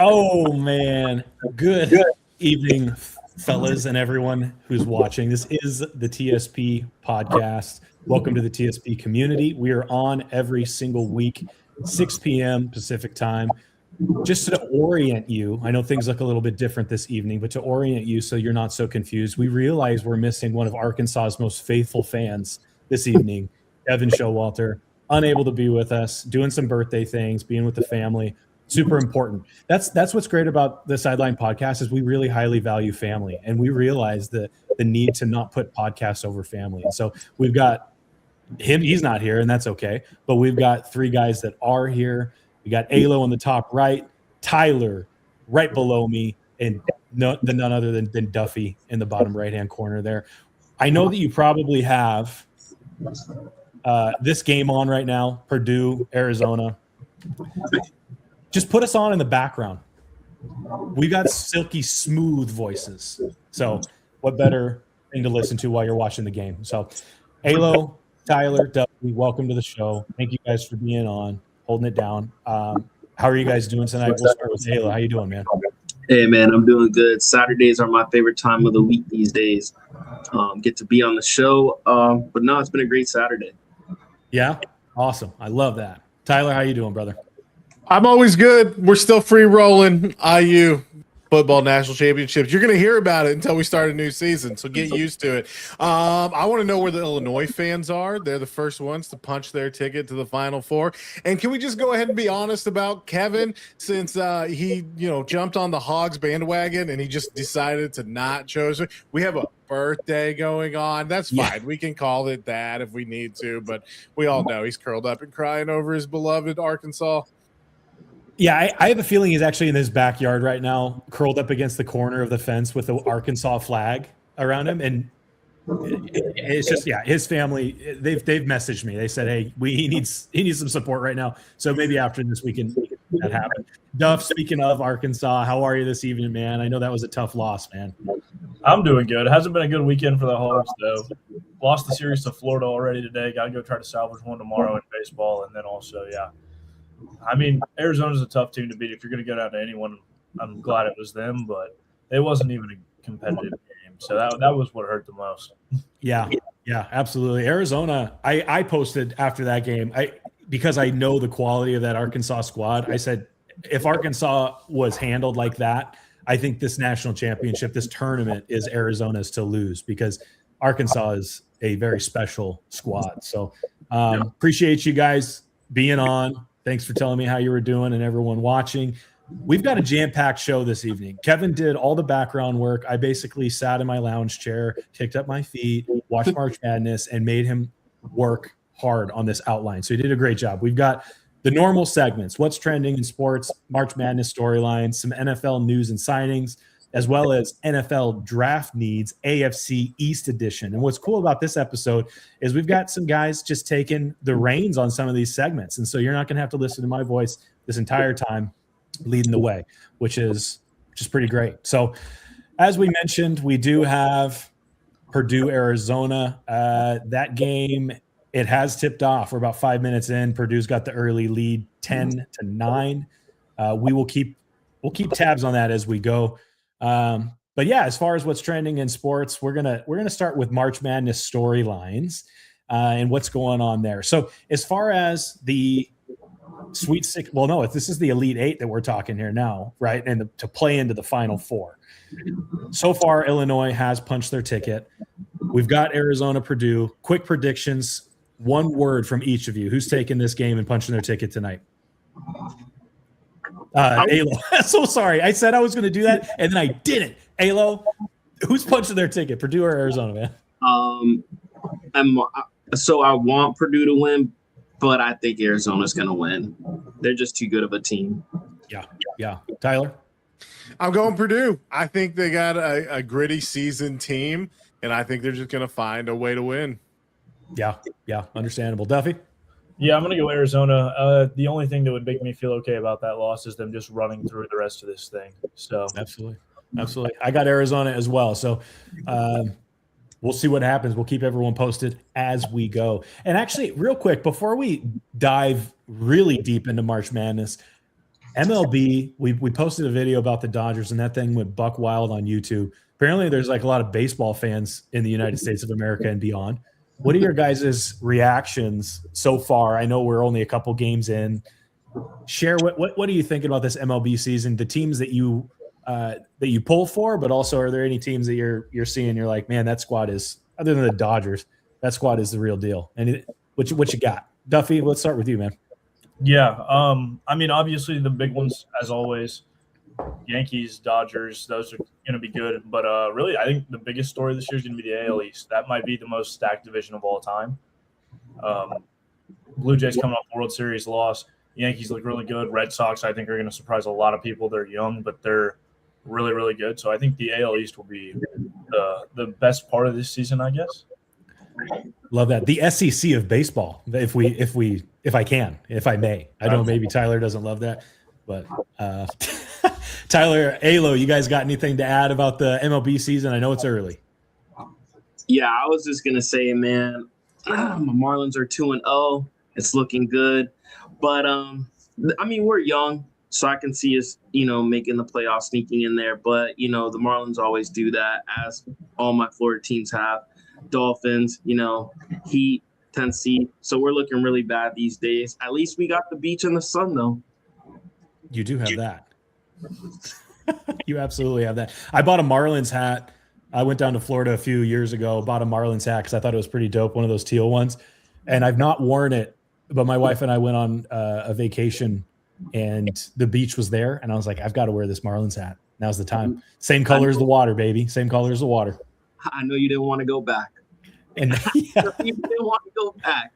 Oh, man. Good evening, fellas, and everyone who's watching. This is the TSP podcast. Welcome to the TSP community. We are on every single week, 6 p.m. Pacific time. Just to orient you, I know things look a little bit different this evening, but to orient you so you're not so confused, we realize we're missing one of Arkansas's most faithful fans this evening, Evan Showalter, unable to be with us, doing some birthday things, being with the family. Super important. That's what's great about the Sideline Podcast is we really highly value family, and we realize the need to not put podcasts over family. And so we've got him. He's not here, and that's okay. But we've got three guys that are here. We got Alo on the top right, Tyler right below me, and none other than Duffy in the bottom right-hand corner there. I know that you probably have this game on right now, Purdue, Arizona. Just put us on in the background. We got silky smooth voices. So what better thing to listen to while you're watching the game? So Alo, Tyler, Duffy, welcome to the show. Thank you guys for being on, holding it down. How are you guys doing tonight? We'll start with Alo. How you doing, man? Hey, man, I'm doing good. Saturdays are my favorite time of the week these days. Get to be on the show. But no, it's been a great Saturday. Yeah? Awesome. I love that. Tyler, how you doing, brother? I'm always good. We're still free rolling. IU football national championships. You're going to hear about it until we start a new season, so get used to it. I want to know where the Illinois fans are. They're the first ones to punch their ticket to the Final Four. And can we just go ahead and be honest about Kevin, since he jumped on the Hogs bandwagon and he just decided to not choose it? We have a birthday going on. That's fine. Yeah. We can call it that if we need to, but we all know he's curled up and crying over his beloved Arkansas. Yeah, I have a feeling he's actually in his backyard right now, curled up against the corner of the fence with the Arkansas flag around him. And it's just, his family, they've messaged me. They said, hey, he needs some support right now. So maybe after this we can make that happen. Duff, speaking of Arkansas, how are you this evening, man? I know that was a tough loss, man. I'm doing good. It hasn't been a good weekend for the Hogs, though. Lost the series to Florida already today. Got to go try to salvage one tomorrow in baseball. And then also, I mean, Arizona's a tough team to beat. If you're going to go down to anyone, I'm glad it was them, but it wasn't even a competitive game. So that was what hurt the most. Yeah, absolutely. Arizona, I posted after that game, because I know the quality of that Arkansas squad, I said, if Arkansas was handled like that, I think this national championship, this tournament is Arizona's to lose, because Arkansas is a very special squad. So appreciate you guys being on. Thanks for telling me how you were doing and everyone watching. We've got a jam-packed show this evening. Kevin did all the background work. I basically sat in my lounge chair, kicked up my feet, watched March Madness, and made him work hard on this outline. So he did a great job. We've got the normal segments, what's trending in sports, March Madness storylines, some NFL news and signings, as well as NFL draft needs, AFC East edition. And what's cool about this episode is we've got some guys just taking the reins on some of these segments. And so you're not going to have to listen to my voice this entire time leading the way, which is just pretty great. So as we mentioned, we do have Purdue, Arizona. That game, it has tipped off. We're about 5 minutes in. Purdue's got the early lead, 10-9. We'll keep tabs on that as we go. But yeah, as far as what's trending in sports, we're gonna start with March Madness storylines and what's going on there. So as far as the Sweet Six, well, no, this is the Elite Eight that we're talking here now, right? And to play into the Final Four. So far, Illinois has punched their ticket. We've got Arizona, Purdue. Quick predictions. One word from each of you. Who's taking this game and punching their ticket tonight? Alo. So sorry. I said I was going to do that, and then I didn't. Alo, who's punching their ticket, Purdue or Arizona, man? I want Purdue to win, but I think Arizona's going to win. They're just too good of a team. Yeah. Tyler? I'm going Purdue. I think they got a gritty seasoned team, and I think they're just going to find a way to win. Yeah. Understandable. Duffy? Yeah, I'm going to go Arizona. The only thing that would make me feel okay about that loss is them just running through the rest of this thing. So Absolutely. I got Arizona as well. So we'll see what happens. We'll keep everyone posted as we go. And actually, real quick, before we dive really deep into March Madness, MLB, we posted a video about the Dodgers, and that thing went buck wild on YouTube. Apparently, there's like a lot of baseball fans in the United States of America and beyond. What are your guys' reactions so far? I know we're only a couple games in. Share what are you thinking about this MLB season? The teams that you pull for, but also are there any teams that you're seeing? You're like, man, that squad is, other than the Dodgers, that squad is the real deal. And what you got, Duffy? Let's start with you, man. Yeah, I mean, obviously the big ones, as always, Yankees, Dodgers, those are going to be good. But really, I think the biggest story this year is going to be the AL East. That might be the most stacked division of all time. Blue Jays coming off the World Series loss. Yankees look really good. Red Sox, I think, are going to surprise a lot of people. They're young, but they're really, really good. So I think the AL East will be the best part of this season, I guess. Love that. The SEC of baseball, if I may. I know maybe Tyler doesn't love that, but Tyler, Alo, you guys got anything to add about the MLB season? I know it's early. Yeah, I was just gonna say, man, my Marlins are 2-0. It's looking good, but I mean, we're young, so I can see us, making the playoffs, sneaking in there. But the Marlins always do that, as all my Florida teams have. Dolphins, Heat, Tennessee. So we're looking really bad these days. At least we got the beach and the sun, though. You do have that. You absolutely have that. I bought a Marlins hat. I went down to Florida a few years ago, bought a Marlins hat because I thought it was pretty dope, one of those teal ones. And I've not worn it, but my wife and I went on a vacation, and the beach was there. And I was like, I've got to wear this Marlins hat. Now's the time. Same color as the water, baby. Same color as the water. I know you didn't want to go back. And You didn't want to go back.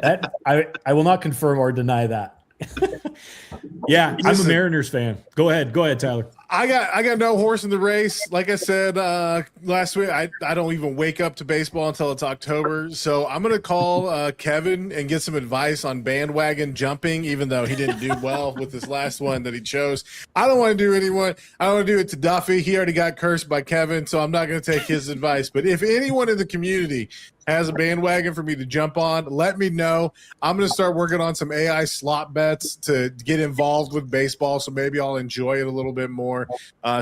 That I will not confirm or deny that. Yeah, I'm a Mariners fan. Go ahead, Tyler. I got no horse in the race. Like I said last week, I don't even wake up to baseball until it's October. So I'm going to call Kevin and get some advice on bandwagon jumping, even though he didn't do well with this last one that he chose. I don't want to do anyone. I don't want to do it to Duffy. He already got cursed by Kevin, so I'm not going to take his advice. But if anyone in the community has a bandwagon for me to jump on, let me know. I'm going to start working on some AI slot bets to get involved with baseball, so maybe I'll enjoy it a little bit more.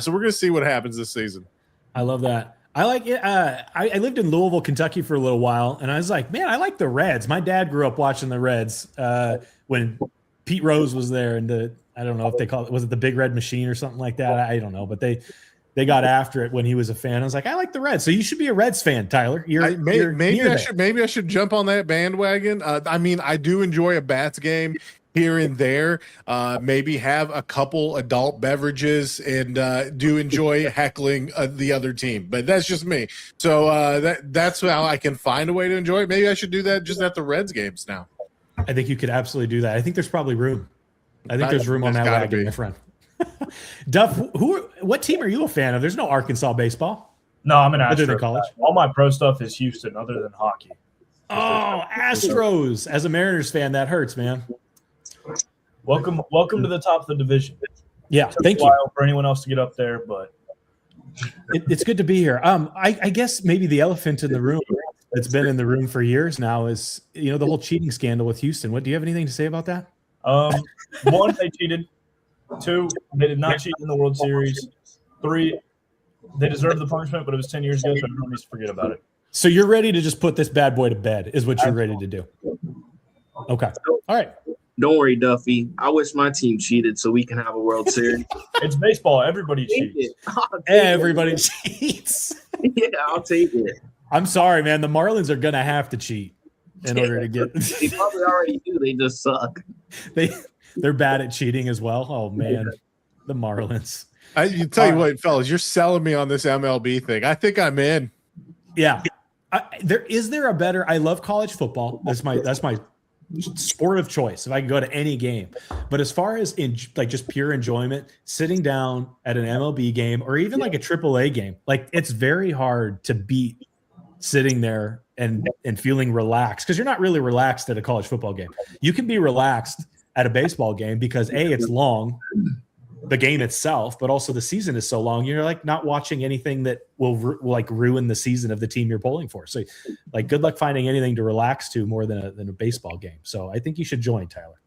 So we're going to see what happens this season. I love that. I like it. I lived in Louisville, Kentucky for a little while, and I was like, man, I like the Reds. My dad grew up watching the Reds when Pete Rose was there, and I don't know if they call it, was it the Big Red Machine or something like that? I don't know, but they got after it when he was a fan. I was like, I like the Reds. So you should be a Reds fan, Tyler. Maybe I should jump on that bandwagon. I mean, I do enjoy a Bats game here and there. Maybe have a couple adult beverages and do enjoy heckling the other team. But that's just me. So that's how I can find a way to enjoy it. Maybe I should do that just at the Reds games now. I think you could absolutely do that. I think there's probably room. I think there's room on that wagon, my friend. Duff, what team are you a fan of? There's no Arkansas baseball. No, I'm an Other than Astros. college. All my pro stuff is Houston, other than hockey. Oh, Astros. As a Mariners fan, that hurts, man. Welcome to the top of the division. Yeah, thank you. For anyone else to get up there, but it's good to be here. I guess maybe the elephant in the room that's been in the room for years now is the whole cheating scandal with Houston. Do you have anything to say about that? One, they cheated. Two, they did not cheat in the World Series. Three, they deserved the punishment, but it was 10 years ago, so everyone needs to forget about it. So you're ready to just put this bad boy to bed, is what you're ready to do. Okay. All right. Don't worry, Duffy. I wish my team cheated so we can have a World Series. It's baseball. Everybody cheats. Everybody cheats. Yeah, I'll take it. I'm sorry, man. The Marlins are going to have to cheat in order to get – They probably already do. They just suck. They're bad at cheating as well. Oh, man. The Marlins. You tell you what, fellas, you're selling me on this MLB thing. I think I'm in. Yeah. Is there a better – I love college football. That's my sport of choice if I can go to any game. But as far as just pure enjoyment, sitting down at an MLB game or even like a AAA game, it's very hard to beat sitting there and feeling relaxed, because you're not really relaxed at a college football game. You can be relaxed at a baseball game because it's long, the game itself, but also the season is so long. You're not watching anything that will ruin the season of the team you're polling for. So good luck finding anything to relax to more than a baseball game. So I think you should join, Tyler.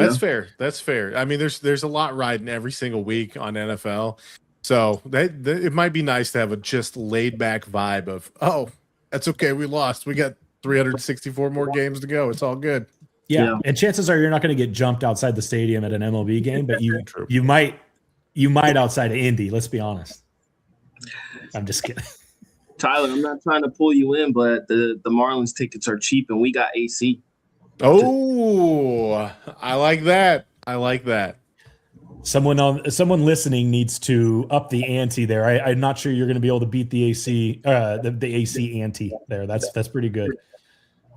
That's fair. That's fair. I mean, there's a lot riding every single week on NFL. So it might be nice to have a just laid back vibe of, oh, that's okay. We lost. We got 364 more games to go. It's all good. Yeah. And chances are you're not going to get jumped outside the stadium at an MLB game, but you might outside of Indy. Let's be honest. I'm just kidding. Tyler, I'm not trying to pull you in, but the Marlins tickets are cheap and we got AC. Oh, I like that. I like that. Someone listening needs to up the ante there. I'm not sure you're going to be able to beat the AC the AC ante there. That's pretty good.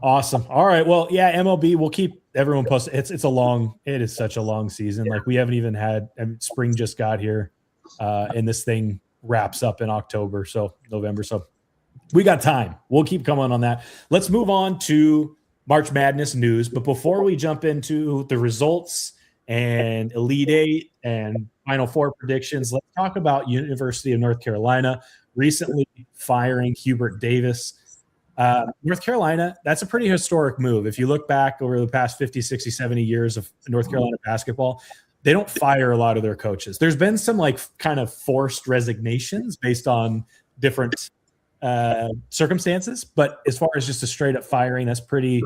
Awesome. All right. Well, yeah, MLB. We'll keep everyone posted. It is such a long season. Like we haven't even had spring just got here, and this thing wraps up in November. So we got time. We'll keep coming on that. Let's move on to March Madness news. But before we jump into the results and Elite Eight and Final Four predictions, let's talk about University of North Carolina recently firing Hubert Davis. North Carolina, that's a pretty historic move. If you look back over the past 50, 60, 70 years of North Carolina basketball, they don't fire a lot of their coaches. There's been some like kind of forced resignations based on different circumstances, but as far as just a straight up firing, that's pretty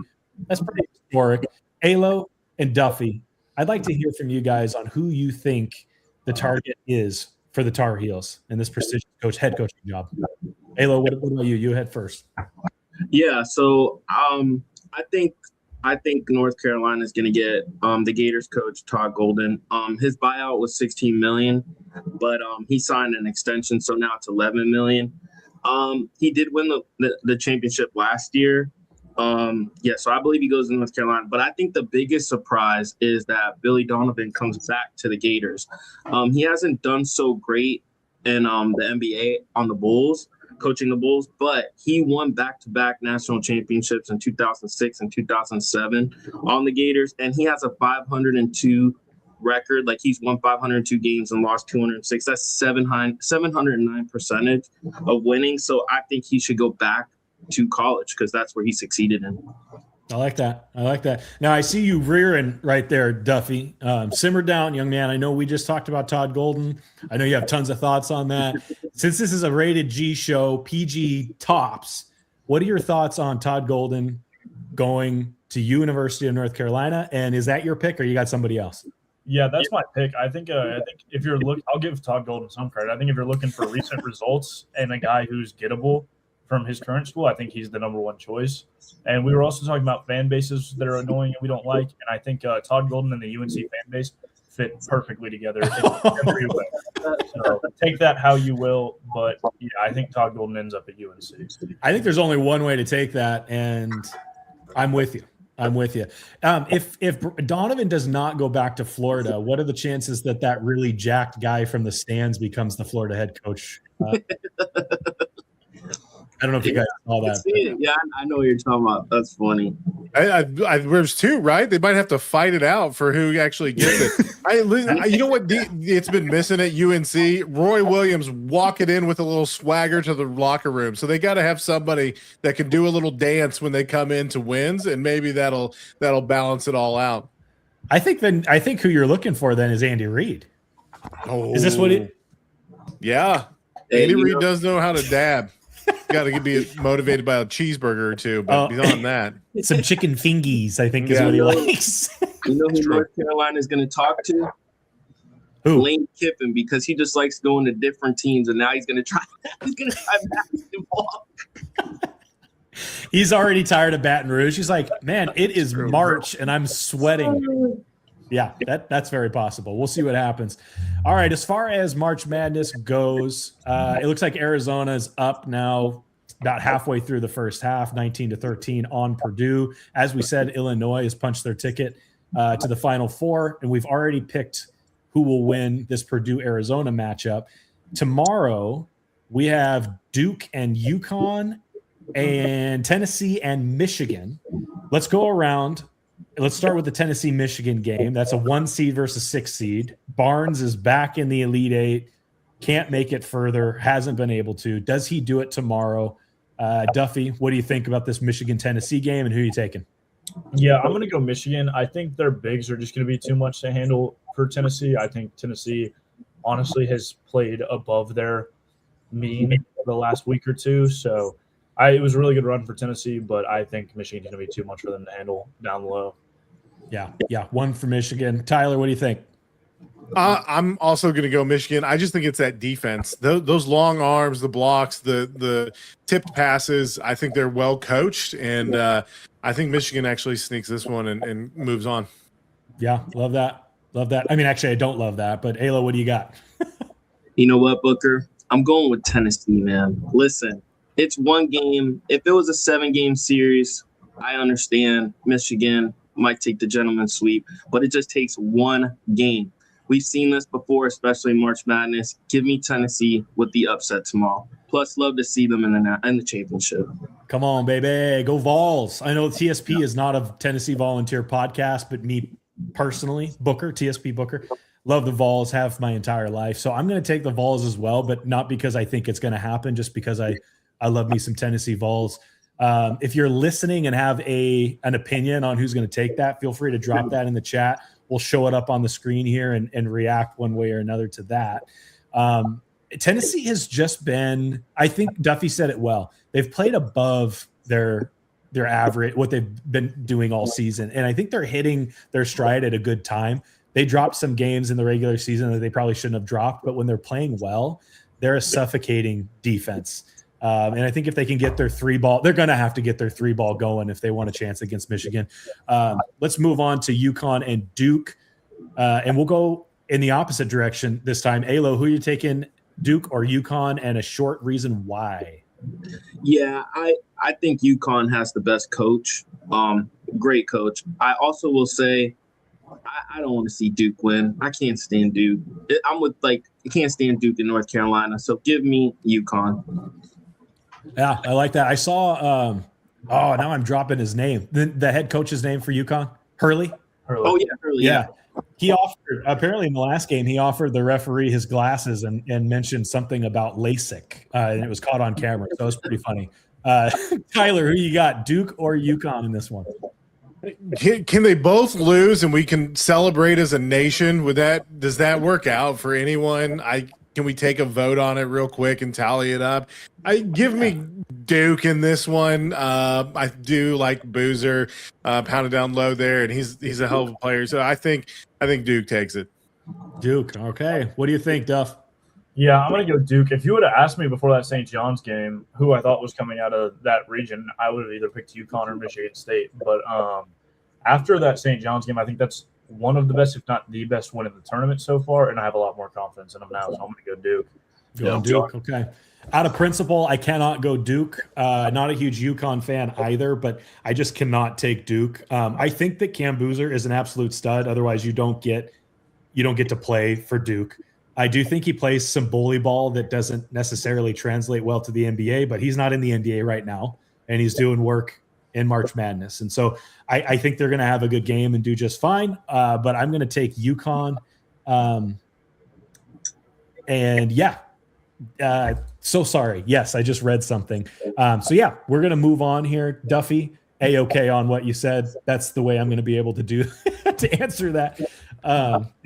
historic. Alo and Duffy, I'd like to hear from you guys on who you think the target is for the Tar Heels in this prestigious head coaching job. Alo, what about you? You head first. Yeah, so I think North Carolina is going to get the Gators coach Todd Golden. His buyout was $16 million, but he signed an extension, so now it's $11 million. He did win the championship last year. So I believe he goes to North Carolina. But I think the biggest surprise is that Billy Donovan comes back to the Gators. He hasn't done so great in the NBA on the Bulls, coaching the Bulls, but he won back-to-back national championships in 2006 and 2007 on the Gators, and he has a 502 record. Like he's won 502 games and lost 206. That's 709 percentage of winning. So I think he should go back to college because that's where he succeeded in. I like that. Now I see you rearing right there, Duffy. Simmer down, young man. I know we just talked about Todd Golden. I know you have tons of thoughts on that. Since this is a rated G show, PG tops, what are your thoughts on Todd Golden going to University of North Carolina? And is that your pick or you got somebody else? Yeah, that's my pick. I think if you're I'll give Todd Golden some credit. I think if you're looking for recent results and a guy who's gettable from his current school, I think he's the number one choice. And we were also talking about fan bases that are annoying and we don't like. And I think Todd Golden and the UNC fan base fit perfectly together in every way. So take that how you will. But yeah, I think Todd Golden ends up at UNC. I think there's only one way to take that, and I'm with you. If Donovan does not go back to Florida, what are the chances that really jacked guy from the stands becomes the Florida head coach? I don't know if you guys saw that. Yeah, I know what you're talking about. That's funny. There's two, right? They might have to fight it out for who actually gets it. You know what? It's been missing at UNC. Roy Williams walking in with a little swagger to the locker room. So they got to have somebody that can do a little dance when they come into wins, and maybe that'll balance it all out. I think who you're looking for then is Andy Reid. Oh, is this what it? Yeah, Andy Reid does know how to dab. Got to be motivated by a cheeseburger or two, but beyond that, some chicken fingies, I think, is what he likes. You know who North Carolina is going to talk to? Who? Lane Kiffin, because he just likes going to different teams, and now he's going to try basketball. He's already tired of Baton Rouge. He's like, man, it is March, and I'm sweating. Yeah, that's very possible. We'll see what happens. All right, as far as March Madness goes, it looks like Arizona is up now about halfway through the first half, 19-13 on Purdue. As we said, Illinois has punched their ticket to the Final Four, and we've already picked who will win this Purdue-Arizona matchup. Tomorrow, we have Duke and UConn and Tennessee and Michigan. Let's go around. Let's start with the Tennessee-Michigan game. That's a 1 seed versus 6 seed. Barnes is back in the Elite Eight. Can't make it further. Hasn't been able to. Does he do it tomorrow? Duffy, what do you think about this Michigan-Tennessee game, and who are you taking? Yeah, I'm going to go Michigan. I think their bigs are just going to be too much to handle for Tennessee. I think Tennessee honestly has played above their mean the last week or two. So it was a really good run for Tennessee, but I think Michigan's going to be too much for them to handle down low. Yeah. One for Michigan. Tyler, what do you think? I'm also going to go Michigan. I just think it's that defense. Those long arms, the blocks, the tipped passes, I think they're well coached, and I think Michigan actually sneaks this one and moves on. Yeah, love that. I mean, actually, I don't love that, but Ayla, what do you got? You know what, Booker? I'm going with Tennessee, man. Listen, it's one game. If it was a 7-game series, I understand Michigan might take the gentleman's sweep, but it just takes one game. We've seen this before, especially March Madness. Give me Tennessee with the upset tomorrow. Plus, love to see them in the championship. Come on, baby. Go Vols. I know TSP is not a Tennessee Volunteer podcast, but me personally, Booker, TSP Booker, love the Vols, have my entire life. So I'm going to take the Vols as well, but not because I think it's going to happen, just because I love me some Tennessee Vols. If you're listening and have an opinion on who's going to take that, feel free to drop that in the chat. We'll show it up on the screen here and react one way or another to that. Tennessee has just been, I think Duffy said it well. They've played above their average, what they've been doing all season. And I think they're hitting their stride at a good time. They dropped some games in the regular season that they probably shouldn't have dropped, but when they're playing well, they're a suffocating defense. And I think if they can get their 3-ball, they're going to have to get their 3-ball going if they want a chance against Michigan. Let's move on to UConn and Duke. And we'll go in the opposite direction this time. Alo, who are you taking, Duke or UConn, and a short reason why? Yeah, I think UConn has the best coach. Great coach. I also will say I don't want to see Duke win. I can't stand Duke. I can't stand Duke in North Carolina. So give me UConn. Yeah, I like that. I saw now I'm dropping his name. The head coach's name for UConn, Hurley. Oh yeah, Hurley. Yeah. He offered, apparently in the last game, he offered the referee his glasses and mentioned something about LASIK, and it was caught on camera. So it was pretty funny. Tyler, who you got, Duke or UConn in this one? Can they both lose and we can celebrate as a nation? Does that work out for anyone? Can we take a vote on it real quick and tally it up? Give me Duke in this one. I do like Boozer pounded down low there, and he's a hell of a player. So I think Duke takes it. Duke, okay. What do you think, Duff? Yeah, I'm going to go Duke. If you would have asked me before that St. John's game who I thought was coming out of that region, I would have either picked UConn or Michigan State. But after that St. John's game, I think that's one of the best, if not the best win in the tournament so far, and I have a lot more confidence in them now, so I'm going to go Duke. Duke, okay. Out of principle, I cannot go Duke. Not a huge UConn fan either, but I just cannot take Duke. I think that Cam Boozer is an absolute stud. Otherwise, you don't get to play for Duke. I do think he plays some bully ball that doesn't necessarily translate well to the NBA, but he's not in the NBA right now, and he's doing work in March Madness. And so I think they're going to have a good game and do just fine. But I'm going to take UConn. So sorry. Yes, I just read something. So we're going to move on here. Duffy, A-okay on what you said. That's the way I'm going to be able to do to answer that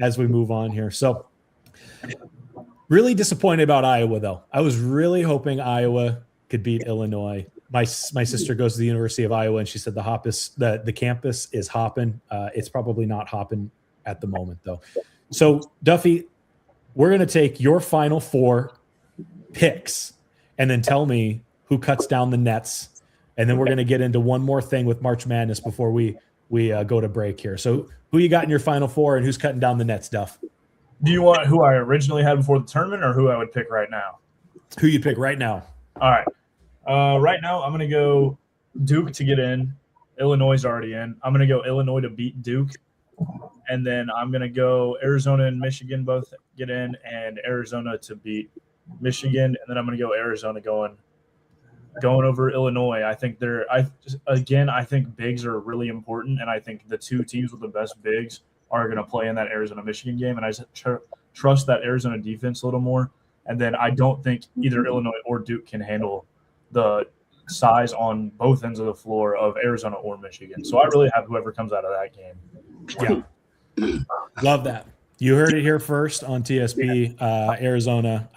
as we move on here. So really disappointed about Iowa, though. I was really hoping Iowa could beat Illinois. My sister goes to the University of Iowa, and she said the campus is hopping. It's probably not hopping at the moment, though. So, Duffy, we're going to take your final 4 picks and then tell me who cuts down the nets. And then we're going to get into one more thing with March Madness before we go to break here. So, who you got in your final 4 and who's cutting down the nets, Duff? Do you want who I originally had before the tournament or who I would pick right now? Who you pick right now? All right. Right now, I'm going to go Duke to get in. Illinois is already in. I'm going to go Illinois to beat Duke. And then I'm going to go Arizona and Michigan both get in, and Arizona to beat Michigan. And then I'm going to go Arizona going over Illinois. I think I think bigs are really important, and I think the 2 teams with the best bigs are going to play in that Arizona-Michigan game. And I just trust that Arizona defense a little more. And then I don't think either Illinois or Duke can handle the size on both ends of the floor of Arizona or Michigan. So I really have whoever comes out of that game. Yeah. Love that. You heard it here first on TSP. Arizona,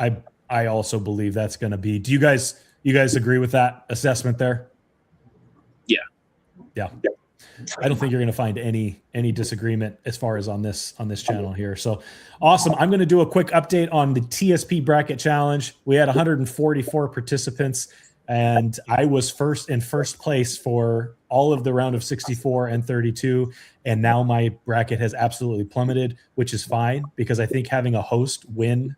I also believe that's going to be. Do you guys agree with that assessment there? Yeah. I don't think you're going to find any disagreement as far as on this channel here. So awesome. I'm going to do a quick update on the TSP bracket challenge. We had 144 participants, and I was in first place for all of the round of 64 and 32. And now my bracket has absolutely plummeted, which is fine because I think having a host win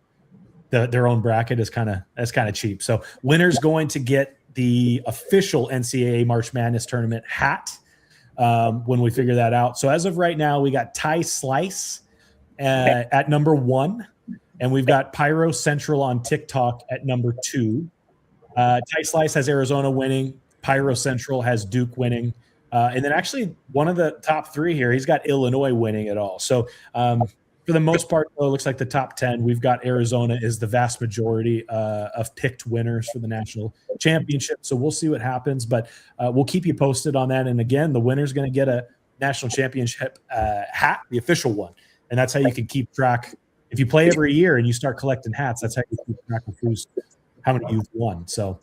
their own bracket is kind of cheap. So winner's going to get the official NCAA March Madness tournament hat when we figure that out. So as of right now, we got Ty Slice at number 1, and we've got Pyro Central on TikTok at number 2. Ty Slice has Arizona winning. Pyro Central has Duke winning. And then actually one of the top 3 here, he's got Illinois winning it all. So for the most part, though, it looks like the top 10, we've got Arizona is the vast majority of picked winners for the national championship. So we'll see what happens, but we'll keep you posted on that. And again, the winner's going to get a national championship hat, the official one. And that's how you can keep track. If you play every year and you start collecting hats, that's how you keep track of how many you've won. So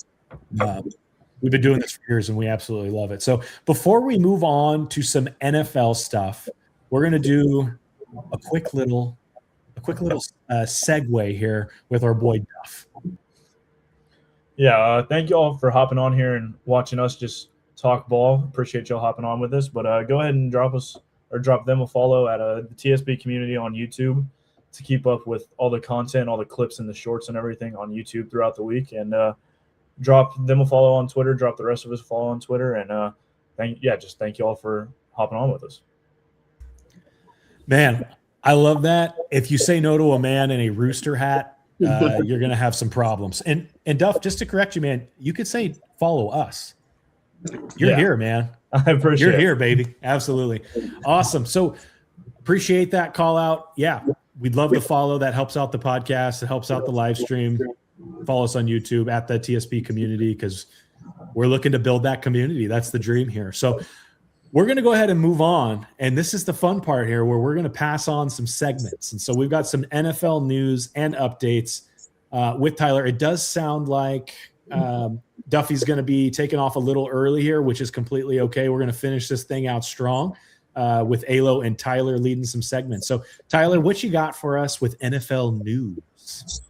we've been doing this for years and we absolutely love it. So before we move on to some NFL stuff, we're going to do a quick little segue here with our boy Duff. Yeah, thank you all for hopping on here and watching us just talk ball. Appreciate y'all hopping on with us. But go ahead and drop them a follow at the TSP community on YouTube to keep up with all the content, all the clips and the shorts and everything on YouTube throughout the week. And drop them a follow on Twitter. Drop the rest of us a follow on Twitter. And thank you all for hopping on with us. Man, I love that. If you say no to a man in a rooster hat, you're going to have some problems. And Duff, just to correct you, man, you could say follow us. You're here, man. I appreciate You're it. here, baby. Absolutely. Awesome. So appreciate that call out. Yeah, we'd love to follow. That helps out the podcast. It helps out the live stream. Follow us on YouTube at the TSP community because we're looking to build that community. That's the dream here. So we're going to go ahead and move on. And this is the fun part here where we're going to pass on some segments. And so we've got some NFL news and updates with Tyler. It does sound like Duffy's going to be taking off a little early here, which is completely okay. We're going to finish this thing out strong with Alo and Tyler leading some segments. So Tyler, what you got for us with NFL news?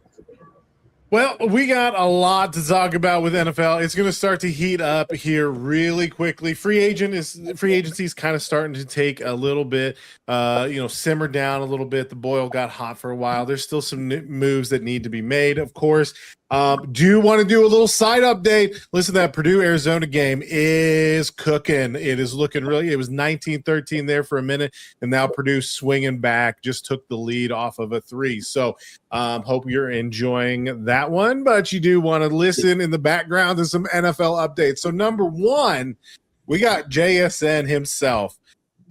Well, we got a lot to talk about with NFL. It's going to start to heat up here really quickly. Free agency is kind of starting to take a little bit, simmer down a little bit. The boil got hot for a while. There's still some moves that need to be made, of course. Do you want to do a little side update? Listen, that Purdue-Arizona game is cooking. It is looking really – it was 19-13 there for a minute, and now Purdue swinging back, just took the lead off of a 3. So hope you're enjoying that one, but you do want to listen in the background to some NFL updates. So number 1, we got JSN himself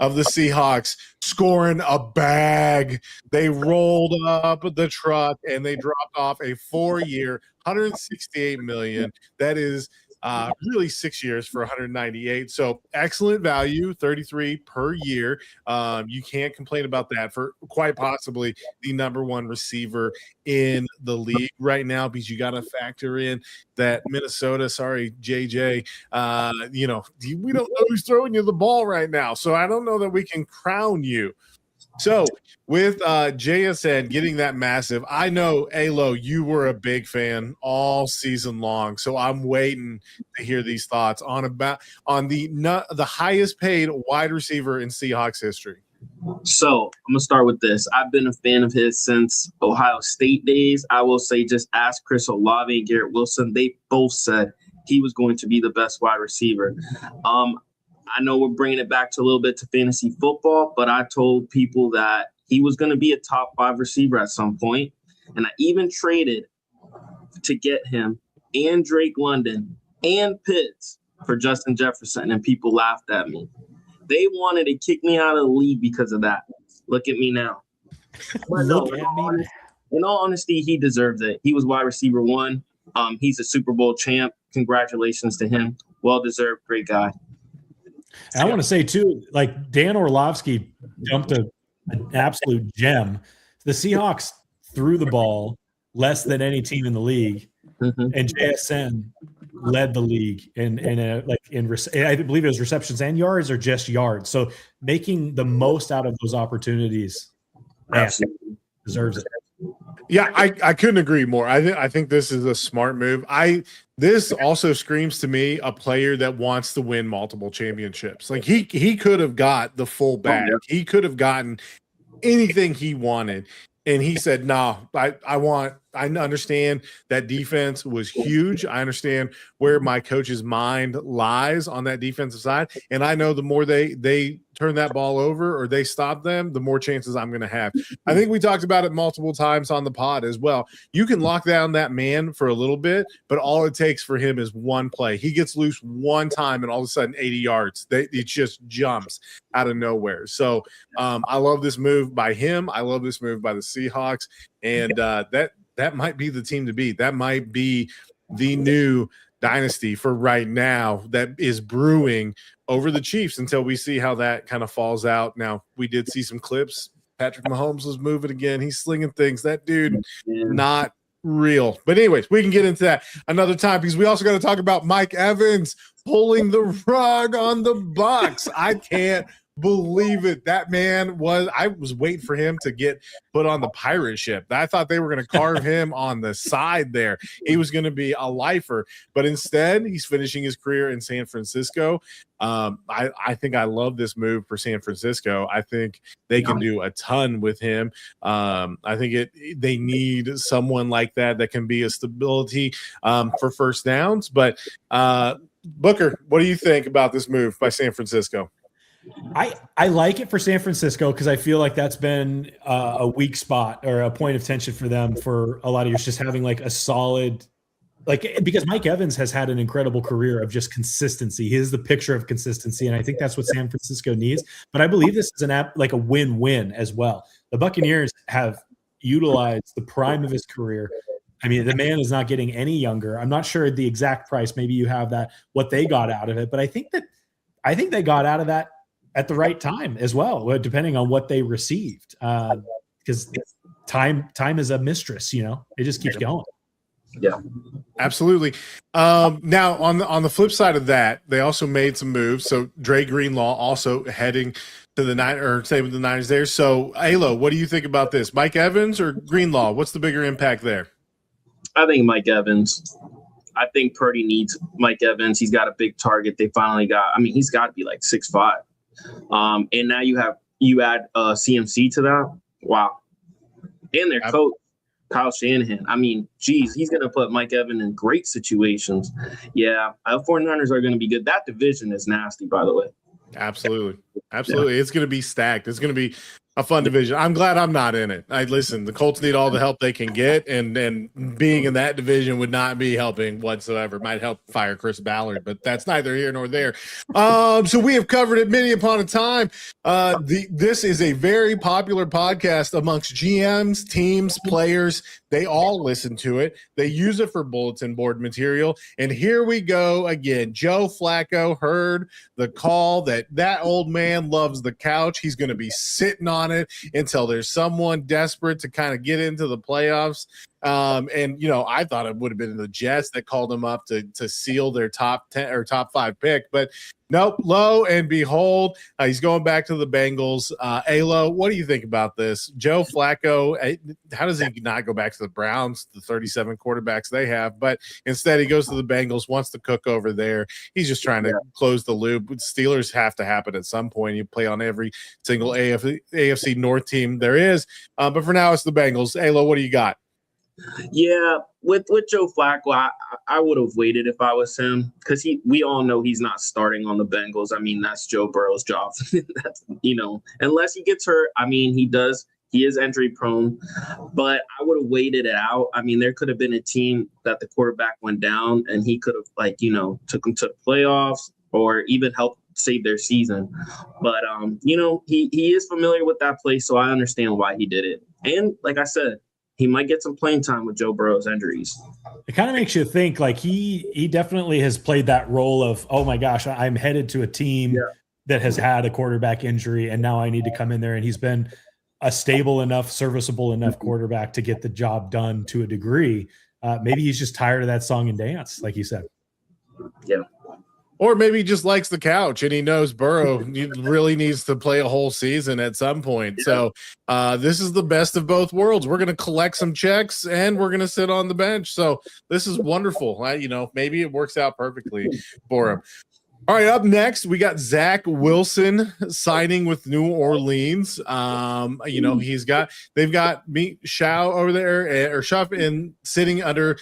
of the Seahawks scoring a bag. They rolled up the truck and they dropped off a 4-year, $168 million. That is really 6 years for 198. So excellent value, 33 per year. You can't complain about that for quite possibly the number 1 receiver in the league right now, because you got to factor in that Minnesota, JJ, we don't know who's throwing you the ball right now. So I don't know that we can crown you. So with JSN getting that massive, I know, Alo, you were a big fan all season long. So I'm waiting to hear these thoughts on the highest paid wide receiver in Seahawks history. So I'm going to start with this. I've been a fan of his since Ohio State days. I will say just ask Chris Olave and Garrett Wilson. They both said he was going to be the best wide receiver. I know we're bringing it back to a little bit to fantasy football, but I told people that he was going to be a top 5 receiver at some point. And I even traded to get him and Drake London and Pitts for Justin Jefferson, and people laughed at me. They wanted to kick me out of the league because of that. Look at me now. But no, in all honesty, he deserves it. He was wide receiver 1. He's a Super Bowl champ. congratulations to him. Well deserved, great guy. And I want to say too, like Dan Orlovsky dumped an absolute gem. The Seahawks threw the ball less than any team in the league, and JSN led the league in I believe it was receptions and yards or just yards. So making the most out of those opportunities, absolutely deserves it. Yeah, I couldn't agree more. I think this is a smart move. This also screams to me a player that wants to win multiple championships. Like he could have got the full bag. Oh, yeah. He could have gotten anything he wanted. And he said, no, I understand that defense was huge. I understand where my coach's mind lies on that defensive side. And I know the more they turn that ball over or they stop them, the more chances I'm going to have. I think we talked about it multiple times on the pod as well. You can lock down that man for a little bit, but all it takes for him is one play. He gets loose one time and all of a sudden 80 yards. It just jumps out of nowhere. So I love this move by him. I love this move by the Seahawks. And that might be the team to beat. That might be the new dynasty for right now that is brewing over the Chiefs until we see how that kind of falls out. Now, we did see some clips. Patrick Mahomes was moving again. He's slinging things. That dude, not real. But anyways, we can get into that another time because we also got to talk about Mike Evans pulling the rug on the Bucs. I can't believe it. That man I was waiting for him to get put on the pirate ship. I thought they were going to carve him on the side there. He was going to be a lifer, but instead he's finishing his career in San Francisco. I think I love this move for San Francisco. I think they can do a ton with him. I think they need someone like that can be a stability for first downs. But Booker, what do you think about this move by San Francisco? I like it for San Francisco because I feel like that's been a weak spot or a point of tension for them for a lot of years, just having like a solid because Mike Evans has had an incredible career of just consistency. He is the picture of consistency, and I think that's what San Francisco needs. But I believe this is a win-win as well. The Buccaneers have utilized the prime of his career. I mean, the man is not getting any younger. I'm not sure the exact price. Maybe you have that, what they got out of it. But I think they got out of that at the right time as well, depending on what they received. Because time is a mistress, it just keeps going. Yeah, absolutely. Now on the flip side of that, they also made some moves. So Dre Greenlaw also heading to the stay with the Niners there. So Alo, what do you think about this? Mike Evans or Greenlaw? What's the bigger impact there? I think Mike Evans. I think Purdy needs Mike Evans. He's got a big target. They finally got. I mean, he's got to be like 6'5". And now you add CMC to that. Wow. And their coach, Kyle Shanahan. I mean, geez, he's going to put Mike Evans in great situations. Yeah, 49ers are going to be good. That division is nasty, by the way. Absolutely. Yeah. It's going to be stacked. It's going to be a fun division. I'm glad I'm not in it. Listen, the Colts need all the help they can get, and being in that division would not be helping whatsoever. Might help fire Chris Ballard, but that's neither here nor there. So we have covered it many upon a time. This is a very popular podcast amongst GMs, teams, players. They all listen to it. They use it for bulletin board material. And here we go again. Joe Flacco heard the call that old man loves the couch. He's going to be sitting on it until there's someone desperate to kind of get into the playoffs. I thought it would have been the Jets that called him up to seal their top 10 or top 5 pick, but nope. Lo and behold, he's going back to the Bengals. Alo, what do you think about this? Joe Flacco, how does he not go back to the Browns, the 37 quarterbacks they have, but instead he goes to the Bengals, wants to cook over there. He's just trying to close the loop. Steelers have to happen at some point. You play on every single AFC North team there is, but for now it's the Bengals. Alo, what do you got? Yeah, with Joe Flacco, I would have waited if I was him because we all know he's not starting on the Bengals. I mean, that's Joe Burrow's job. That's, unless he gets hurt. I mean, he is injury prone, but I would have waited it out. I mean, there could have been a team that the quarterback went down and he could have took them to the playoffs or even helped save their season. But, he is familiar with that place, so I understand why he did it. And like I said, he might get some playing time with Joe Burrow's injuries. It kind of makes you think like he definitely has played that role of, oh my gosh, I'm headed to a team that has had a quarterback injury, and now I need to come in there. And he's been a stable enough, serviceable enough quarterback to get the job done to a degree. Maybe he's just tired of that song and dance, like you said. Yeah. Or maybe he just likes the couch and he knows Burrow really needs to play a whole season at some point. Yeah. So this is the best of both worlds. We're going to collect some checks and we're going to sit on the bench. So this is wonderful. Maybe it works out perfectly for him. All right, up next, we got Zach Wilson signing with New Orleans. They've got Shao over there, or Shuff, and sitting under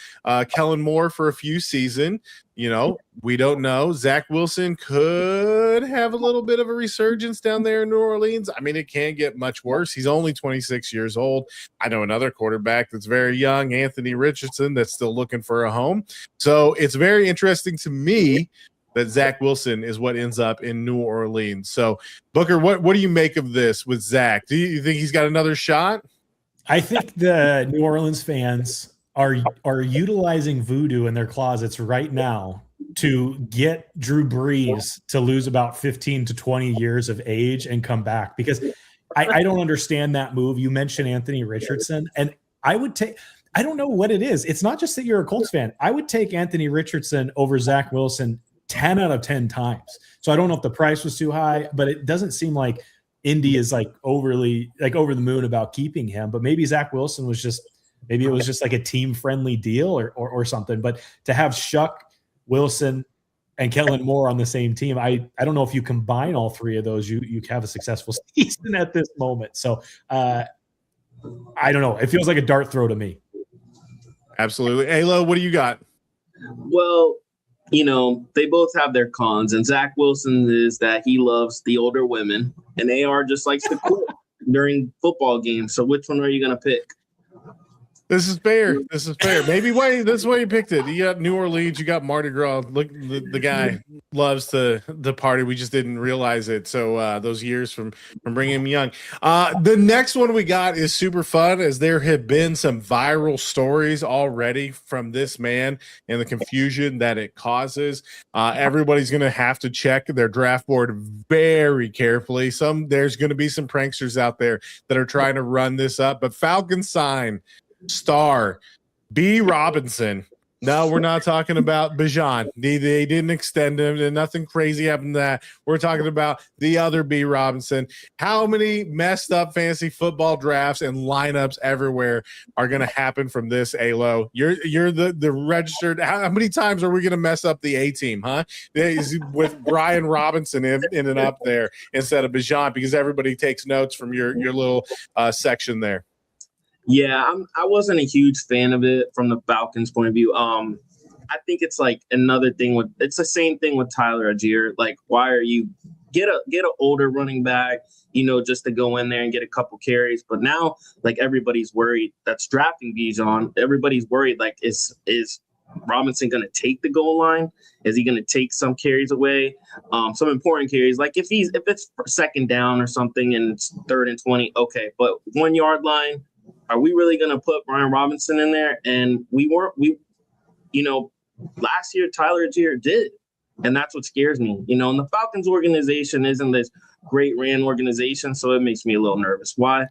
Kellen Moore for a few seasons. We don't know. Zach Wilson could have a little bit of a resurgence down there in New Orleans. I mean, it can't get much worse. He's only 26 years old. I know another quarterback that's very young, Anthony Richardson, that's still looking for a home. So it's very interesting to me that Zach Wilson is what ends up in New Orleans. So, Booker, what do you make of this with Zach? Do you think he's got another shot? I think the New Orleans fans are utilizing voodoo in their closets right now to get Drew Brees to lose about 15 to 20 years of age and come back, because I don't understand that move. You mentioned Anthony Richardson, and I don't know what it is. It's not just that you're a Colts fan. I would take Anthony Richardson over Zach Wilson 10 out of 10 times. So I don't know if the price was too high, but it doesn't seem like Indy is like overly like over the moon about keeping him. But maybe Zach Wilson was just like a team friendly deal or something. But to have Shuck, Wilson, and Kellen Moore on the same team, I don't know if you combine all three of those, you have a successful season at this moment. So I don't know. It feels like a dart throw to me. Absolutely. Alo, what do you got? Well, they both have their cons, and Zach Wilson is that he loves the older women, and AR just likes to quit during football games. So which one are you going to pick? This is fair. Maybe that's why you picked it. You got New Orleans. You got Mardi Gras. Look, the guy loves the party. We just didn't realize it. So those years from bringing him young. The next one we got is super fun, as there have been some viral stories already from this man and the confusion that it causes. Everybody's going to have to check their draft board very carefully. There's going to be some pranksters out there that are trying to run this up. But Falcons sign star B. Robinson. No, we're not talking about Bijan. They didn't extend him, and nothing crazy happened to that. We're talking about the other B. Robinson. How many messed up fantasy football drafts and lineups everywhere are going to happen from this, Alo? You're the registered. How many times are we going to mess up the A team, huh? With Brian Robinson in and up there instead of Bijan, because everybody takes notes from your little section there. Yeah, I wasn't a huge fan of it from the Falcons' point of view. I think it's like another thing it's the same thing with Tyler Algier. Like, why are you get an older running back, just to go in there and get a couple carries? But now, like, everybody's worried that's drafting Bijan. Everybody's worried, like, is Robinson going to take the goal line? Is he going to take some carries away? Some important carries, like if it's second down or something and it's 3rd and 20, okay. But 1 yard line, are we really going to put Brian Robinson in there? And last year Tyler Algier did. And that's what scares me. And the Falcons organization isn't this great ran organization, so it makes me a little nervous. Why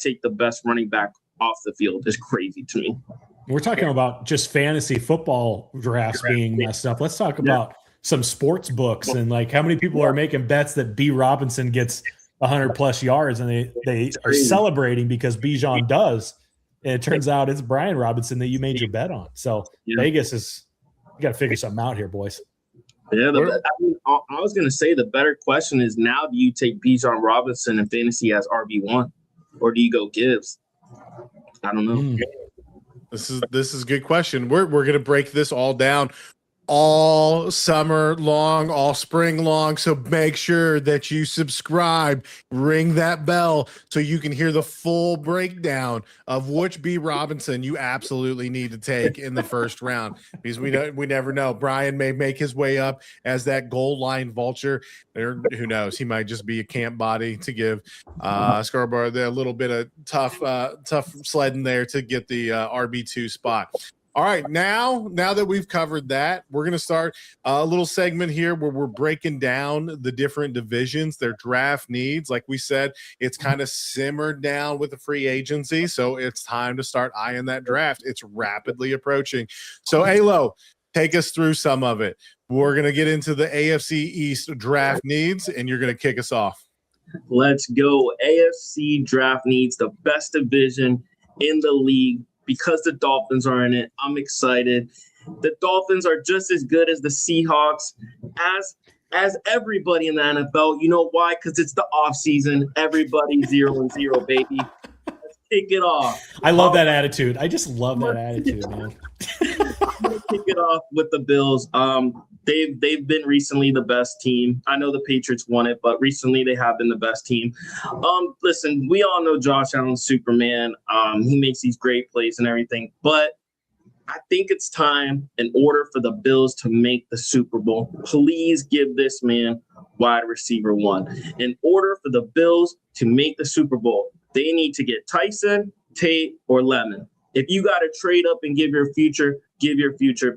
take the best running back off the field is crazy to me. We're talking about just fantasy football drafts being messed up. Let's talk about some sports books and like how many people are making bets that B. Robinson gets 100 plus yards, and they are celebrating because Bijan does. And it turns out it's Brian Robinson that you made your bet on. So Vegas you got to figure something out here, boys. Yeah, I was going to say the better question is, now do you take Bijan Robinson in fantasy as RB1, or do you go Gibbs? I don't know. This is a good question. We're going to break this all down. all summer long, all spring long. So make sure that you subscribe, ring that bell so you can hear the full breakdown of which B. Robinson you absolutely need to take in the first round, because we never know. Brian may make his way up as that goal line vulture, or who knows, he might just be a camp body to give Scarborough a little bit of tough sledding there to get the RB2 spot. All right, now that we've covered that, we're going to start a little segment here where we're breaking down the different divisions, their draft needs. Like we said, it's kind of simmered down with the free agency, so it's time to start eyeing that draft. It's rapidly approaching. So, Alo, take us through some of it. We're going to get into the AFC East draft needs, and you're going to kick us off. Let's go. AFC draft needs, the best division in the league. Because the Dolphins are in it, I'm excited. The Dolphins are just as good as the Seahawks, as everybody in the NFL. You know why? Because it's the offseason. Everybody's 0-0, baby. Let's kick it off. I love that attitude. I just love that attitude, man. I'm gonna kick it off with the Bills. They've been recently the best team. I know the Patriots won it, but recently they have been the best team. Listen, we all know Josh Allen's Superman. He makes these great plays and everything, but I think it's time, in order for the Bills to make the Super Bowl, please give this man wide receiver one. In order for the Bills to make the Super Bowl, they need to get Tyson, Tate, or Lemon. If you got to trade up and give your future,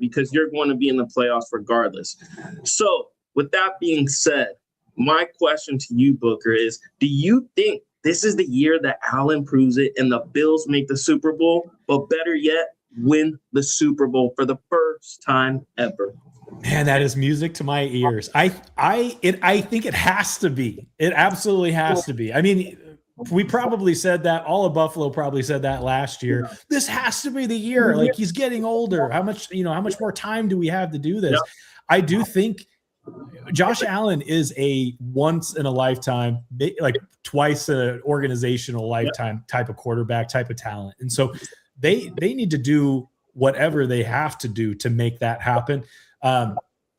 because you're going to be in the playoffs regardless. So with that being said, my question to you, Booker, is do you think this is the year that Allen proves it and the Bills make the Super Bowl, but better yet, win the Super Bowl for the first time ever? Man, that is music to my ears. I think it has to be. It absolutely has to be. I mean, we probably said that. All of Buffalo probably said that last year. Yeah. This has to be the year. Like, he's getting older. How much more time do we have to do this? Yeah. I do think Josh Allen is a once in a lifetime, like twice an organizational lifetime type of quarterback, type of talent. And so they need to do whatever they have to do to make that happen.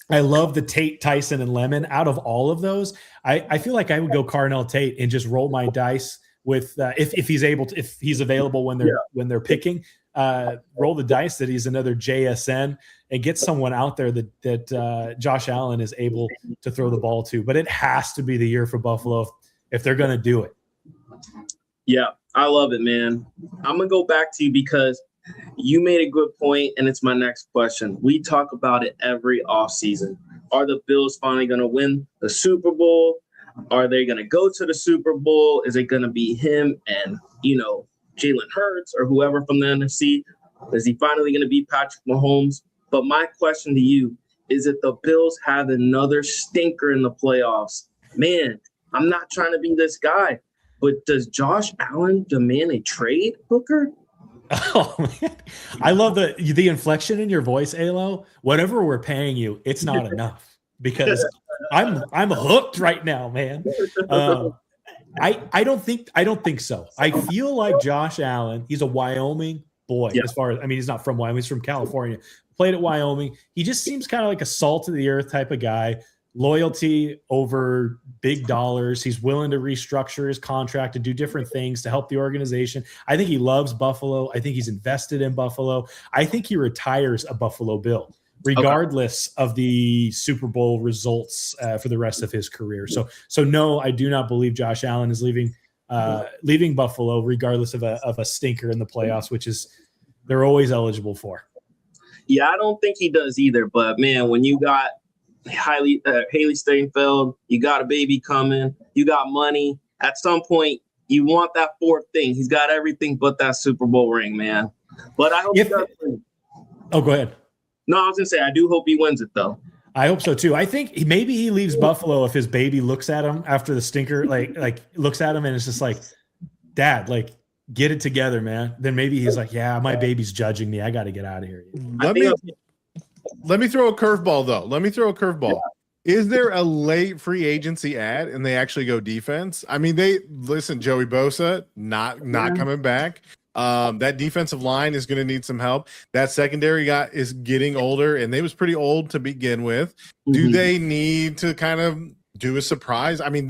I love the Tate, Tyson, and Lemon. Out of all of those, I feel like I would go Carnell Tate and just roll my dice with if he's able to, if he's available when they're picking, roll the dice that he's another JSN and get someone out there that Josh Allen is able to throw the ball to. But it has to be the year for Buffalo if they're going to do it. Yeah, I love it, man. I'm gonna go back to you because you made a good point, and it's my next question. We talk about it every offseason. Are the Bills finally going to win the Super Bowl? Are they going to go to the Super Bowl? Is it going to be him and, Jalen Hurts or whoever from the NFC? Is he finally going to beat Patrick Mahomes? But my question to you is, if the Bills have another stinker in the playoffs, man, I'm not trying to be this guy, but does Josh Allen demand a trade, Booker? Oh man, I love the inflection in your voice, Alo. Whatever we're paying you, it's not enough because I'm hooked right now, man. I don't think so. I feel like Josh Allen, he's a Wyoming boy. Yeah. As far as he's not from Wyoming, he's from California. Played at Wyoming. He just seems kind of like a salt of the earth type of guy. Loyalty over big dollars. He's willing to restructure his contract to do different things to help the organization. I think he loves Buffalo. I think he's invested in Buffalo. I think he retires a Buffalo Bill, regardless of the Super Bowl results for the rest of his career. So no, I do not believe Josh Allen is leaving Buffalo, regardless of a stinker in the playoffs, which is they're always eligible for. Yeah, I don't think he does either. But man, when you got Haley Steinfeld, you got a baby coming, you got money. At some point, you want that fourth thing. He's got everything but that Super Bowl ring, man. But I hope he does win. Oh, go ahead. No, I was gonna say I do hope he wins it though. I hope so too. I think maybe he leaves Buffalo if his baby looks at him after the stinker, like looks at him and it's just like, Dad, like get it together, man. Then maybe he's like, yeah, my baby's judging me. I got to get out of here. Let me throw a curveball, though. Yeah. Is there a late free agency ad and they actually go defense? I mean, Joey Bosa, not coming back. That defensive line is going to need some help. That secondary guy is getting older, and they was pretty old to begin with. Do they need to kind of do a surprise? I mean,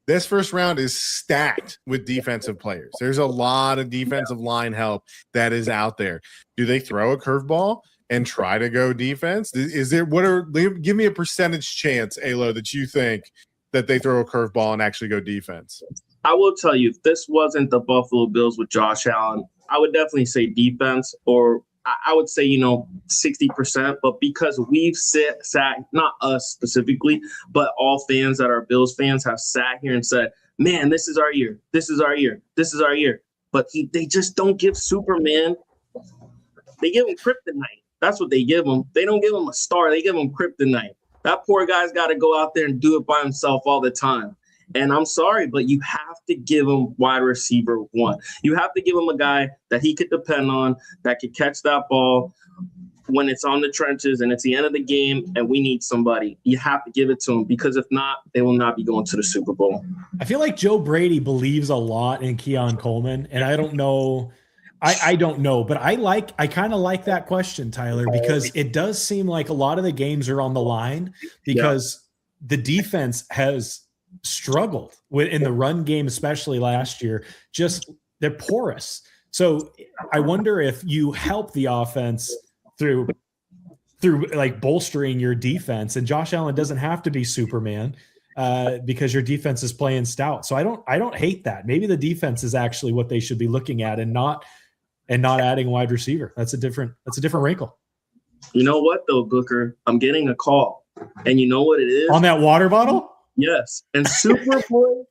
this first round is stacked with defensive players. There's a lot of defensive line help that is out there. Do they throw a curveball and try to go defense? Give me a percentage chance, Alo, that you think that they throw a curveball and actually go defense? I will tell you, if this wasn't the Buffalo Bills with Josh Allen, I would definitely say defense, or I would say, 60%. But because we've sat, not us specifically, but all fans that are Bills fans have sat here and said, man, this is our year. This is our year. This is our year. But they just don't give Superman. They give him kryptonite. That's what they give him. They don't give him a star. They give him kryptonite. That poor guy's got to go out there and do it by himself all the time. And I'm sorry, but you have to give him wide receiver one. You have to give him a guy that he could depend on, that could catch that ball when it's on the trenches and it's the end of the game and we need somebody. You have to give it to him, because if not, they will not be going to the Super Bowl. I feel like Joe Brady believes a lot in Keon Coleman, and I don't know. I don't know, but I kind of like that question, Tyler, because it does seem like a lot of the games are on the line because the defense has struggled in the run game, especially last year. Just they're porous. So I wonder if you help the offense through like bolstering your defense, and Josh Allen doesn't have to be Superman because your defense is playing stout. So I don't hate that. Maybe the defense is actually what they should be looking at, and not adding wide receiver. That's a different wrinkle. You know what though, Booker? I'm getting a call, and you know what it is? On that water bottle? Yes. And Superboy,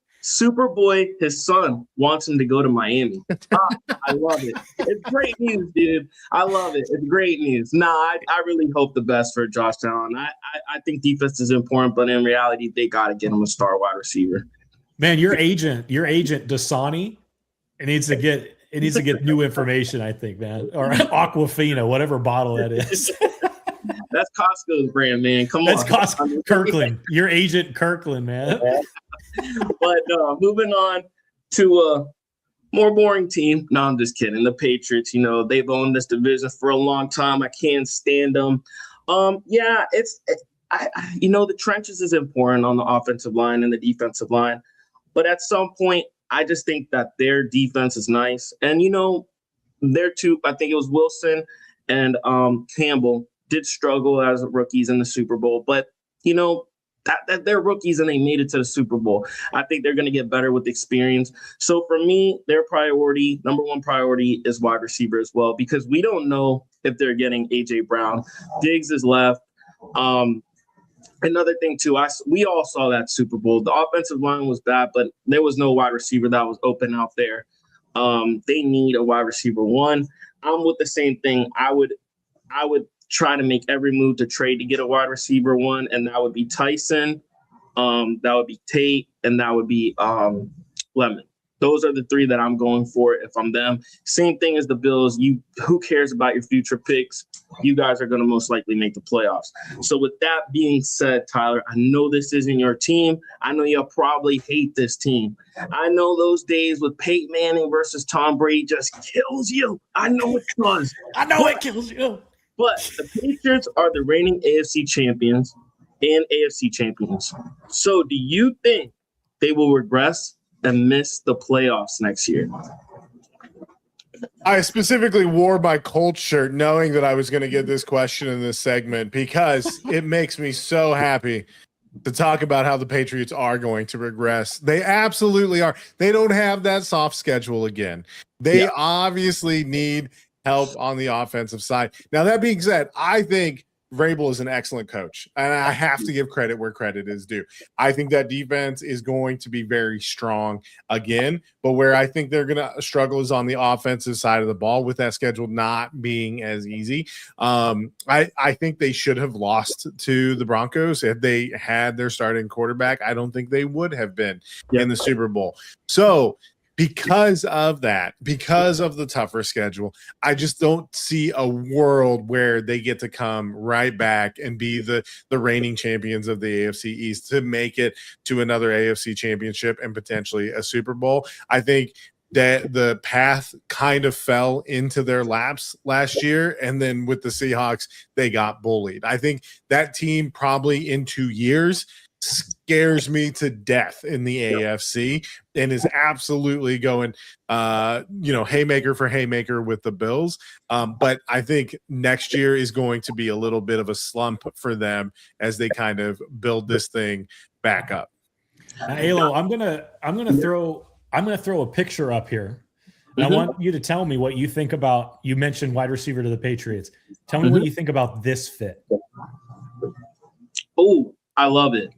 his son wants him to go to Miami. I love it. It's great news, dude. I love it. It's great news. I really hope the best for Josh Allen. I think defense is important, but in reality, they got to get him a star wide receiver. Man, your agent Dasani, it needs to get new information, I think, man. Or Aquafina, whatever bottle that is. That's Costco's brand, man. Come on. That's Costco. Kirkland. Your agent Kirkland, man. But moving on to a more boring team. No, I'm just kidding. The Patriots, they've owned this division for a long time. I can't stand them. The trenches is important on the offensive line and the defensive line. But at some point, I just think that their defense is nice. And, their two, I think it was Wilson and Campbell, did struggle as rookies in the Super Bowl, but that they're rookies and they made it to the Super Bowl. I think they're going to get better with experience. So for me, their number one priority is wide receiver as well, because we don't know if they're getting AJ Brown. Diggs is left. Another thing too, we all saw that Super Bowl. The offensive line was bad, but there was no wide receiver that was open out there. They need a wide receiver one. I'm with the same thing. I would try to make every move to trade to get a wide receiver one, and that would be Tyson, that would be Tate, and that would be Lemon. Those are the three that I'm going for if I'm them. Same thing as the Bills. Who cares about your future picks? You guys are going to most likely make the playoffs. So with that being said, Tyler, I know this isn't your team. I know you'll probably hate this team. I know those days with Peyton Manning versus Tom Brady just kills you. I know it does. It kills you. But the Patriots are the reigning AFC champions and AFC champions. So do you think they will regress and miss the playoffs next year? I specifically wore my Colts shirt knowing that I was going to get this question in this segment, because it makes me so happy to talk about how the Patriots are going to regress. They absolutely are. They don't have that soft schedule again. They obviously need help on the offensive side. Now, that being said, I think Vrabel is an excellent coach, and I have to give credit where credit is due. I think that defense is going to be very strong again, but where I think they're going to struggle is on the offensive side of the ball, with that schedule not being as easy. I think they should have lost to the Broncos if they had their starting quarterback. I don't think they would have been in the Super Bowl. So because of that, because of the tougher schedule, I just don't see a world where they get to come right back and be the reigning champions of the AFC East to make it to another AFC championship and potentially a Super Bowl. I think that the path kind of fell into their laps last year. And then with the Seahawks, they got bullied. I think that team probably in 2 years scares me to death in the AFC and is absolutely going, haymaker for haymaker with the Bills. But I think next year is going to be a little bit of a slump for them as they kind of build this thing back up. Now, Alo, I'm gonna throw a picture up here. And I want you to tell me what you think about. You mentioned wide receiver to the Patriots. Tell me what you think about this fit. Oh, I love it.